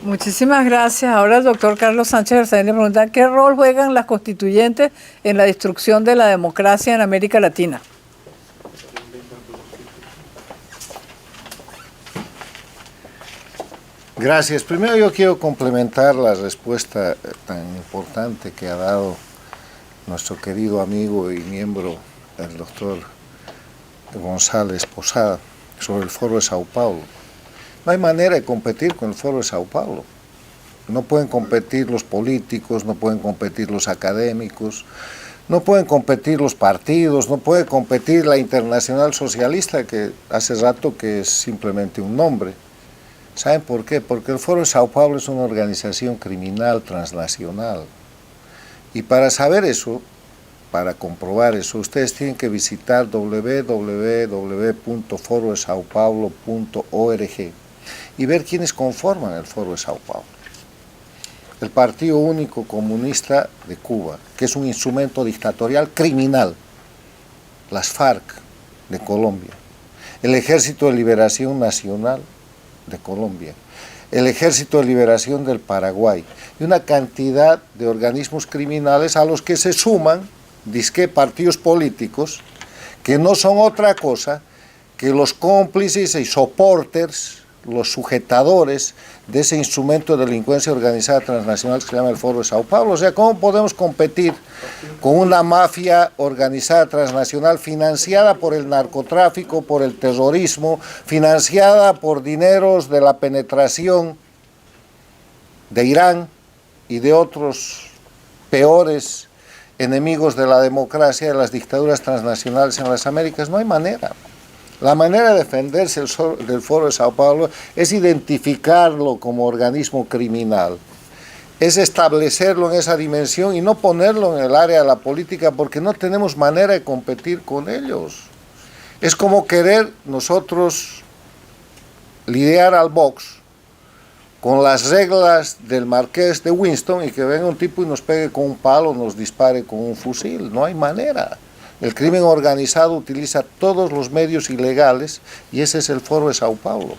Muchísimas gracias. Ahora el doctor Carlos Sánchez Berzaín le pregunta ¿qué rol juegan las constituyentes en la destrucción de la democracia en América Latina? Gracias. Primero yo quiero complementar la respuesta tan importante que ha dado nuestro querido amigo y miembro el doctor González Posada sobre el Foro de Sao Paulo. No hay manera de competir con el Foro de Sao Paulo. No pueden competir los políticos, no pueden competir los académicos, no pueden competir los partidos, no puede competir la Internacional Socialista, que hace rato que es simplemente un nombre. ¿Saben por qué? Porque el Foro de Sao Paulo es una organización criminal transnacional. Y para saber eso, para comprobar eso, ustedes tienen que visitar www.forodesaopaulo.org y ver quiénes conforman el Foro de Sao Paulo. El Partido Único Comunista de Cuba, que es un instrumento dictatorial criminal, las FARC de Colombia, el Ejército de Liberación Nacional de Colombia, el Ejército de Liberación del Paraguay y una cantidad de organismos criminales a los que se suman disque partidos políticos que no son otra cosa que los cómplices y soporters, los sujetadores de ese instrumento de delincuencia organizada transnacional que se llama el Foro de Sao Paulo. O sea, ¿cómo podemos competir con una mafia organizada transnacional financiada por el narcotráfico, por el terrorismo, financiada por dineros de la penetración de Irán y de otros peores enemigos de la democracia, de las dictaduras transnacionales en las Américas? No hay manera. La manera de defenderse del Foro de Sao Paulo es identificarlo como organismo criminal, es establecerlo en esa dimensión y no ponerlo en el área de la política, porque no tenemos manera de competir con ellos. Es como querer nosotros lidiar al box con las reglas del Marqués de Winston y que venga un tipo y nos pegue con un palo, nos dispare con un fusil. No hay manera. El crimen organizado utiliza todos los medios ilegales y ese es el Foro de Sao Paulo.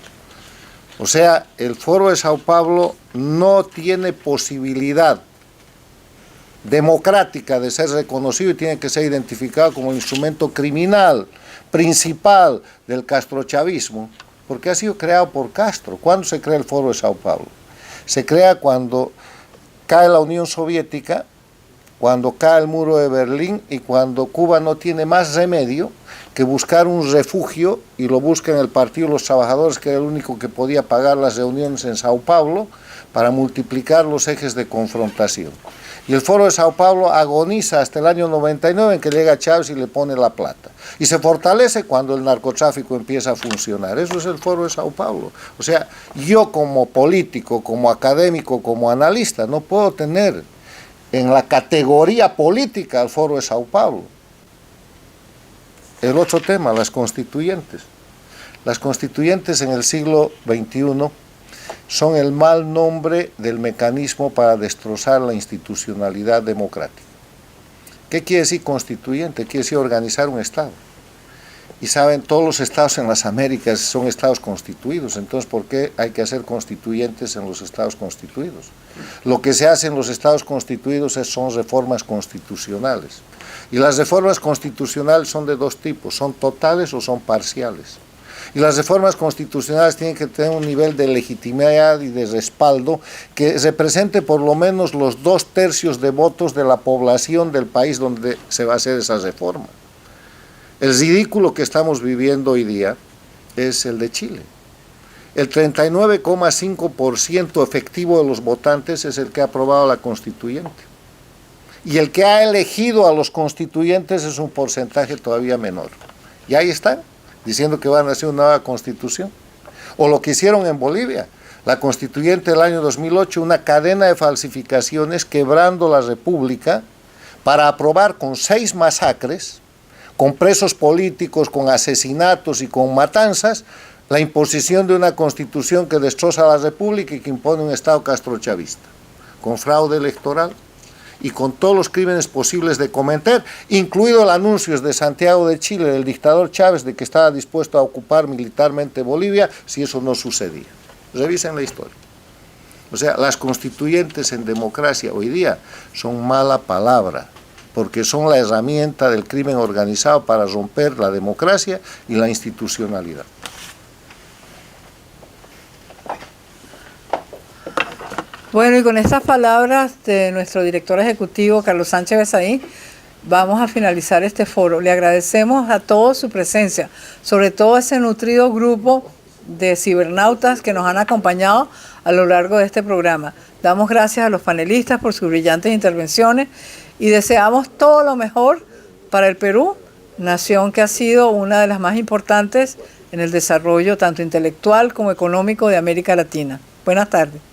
O sea, el Foro de Sao Paulo no tiene posibilidad democrática de ser reconocido y tiene que ser identificado como el instrumento criminal principal del castrochavismo, porque ha sido creado por Castro. ¿Cuándo se crea el Foro de Sao Paulo? Se crea cuando cae la Unión Soviética, cuando cae el muro de Berlín y cuando Cuba no tiene más remedio que buscar un refugio, y lo busca en el Partido de los Trabajadores, que era el único que podía pagar las reuniones en Sao Paulo, para multiplicar los ejes de confrontación. Y el Foro de Sao Paulo agoniza hasta el año 99 en que llega Chávez y le pone la plata. Y se fortalece cuando el narcotráfico empieza a funcionar. Eso es el Foro de Sao Paulo. O sea, yo como político, como académico, como analista, no puedo tener en la categoría política al Foro de Sao Paulo. El otro tema, las constituyentes. Las constituyentes en el siglo XXI son el mal nombre del mecanismo para destrozar la institucionalidad democrática. ¿Qué quiere decir constituyente? Quiere decir organizar un Estado. Y saben, todos los estados en las Américas son estados constituidos, entonces ¿por qué hay que hacer constituyentes en los estados constituidos? Lo que se hace en los estados constituidos son reformas constitucionales. Y las reformas constitucionales son de dos tipos, son totales o son parciales. Y las reformas constitucionales tienen que tener un nivel de legitimidad y de respaldo que represente por lo menos los 2/3 de votos de la población del país donde se va a hacer esa reforma. El ridículo que estamos viviendo hoy día es el de Chile. El 39,5% efectivo de los votantes es el que ha aprobado la constituyente. Y el que ha elegido a los constituyentes es un porcentaje todavía menor. Y ahí están, diciendo que van a hacer una nueva constitución. O lo que hicieron en Bolivia, la constituyente del año 2008, una cadena de falsificaciones quebrando la república para aprobar con 6 masacres, con presos políticos, con asesinatos y con matanzas, la imposición de una constitución que destroza la república y que impone un Estado castrochavista, con fraude electoral y con todos los crímenes posibles de cometer, incluido el anuncio de Santiago de Chile, del dictador Chávez, de que estaba dispuesto a ocupar militarmente Bolivia si eso no sucedía. Revisen la historia. O sea, las constituyentes en democracia hoy día son mala palabra, porque son la herramienta del crimen organizado para romper la democracia y la institucionalidad. Bueno, y con estas palabras de nuestro director ejecutivo, Carlos Sánchez Bezaín, vamos a finalizar este foro. Le agradecemos a todos su presencia, sobre todo a ese nutrido grupo de cibernautas que nos han acompañado a lo largo de este programa. Damos gracias a los panelistas por sus brillantes intervenciones y deseamos todo lo mejor para el Perú, nación que ha sido una de las más importantes en el desarrollo tanto intelectual como económico de América Latina. Buenas tardes.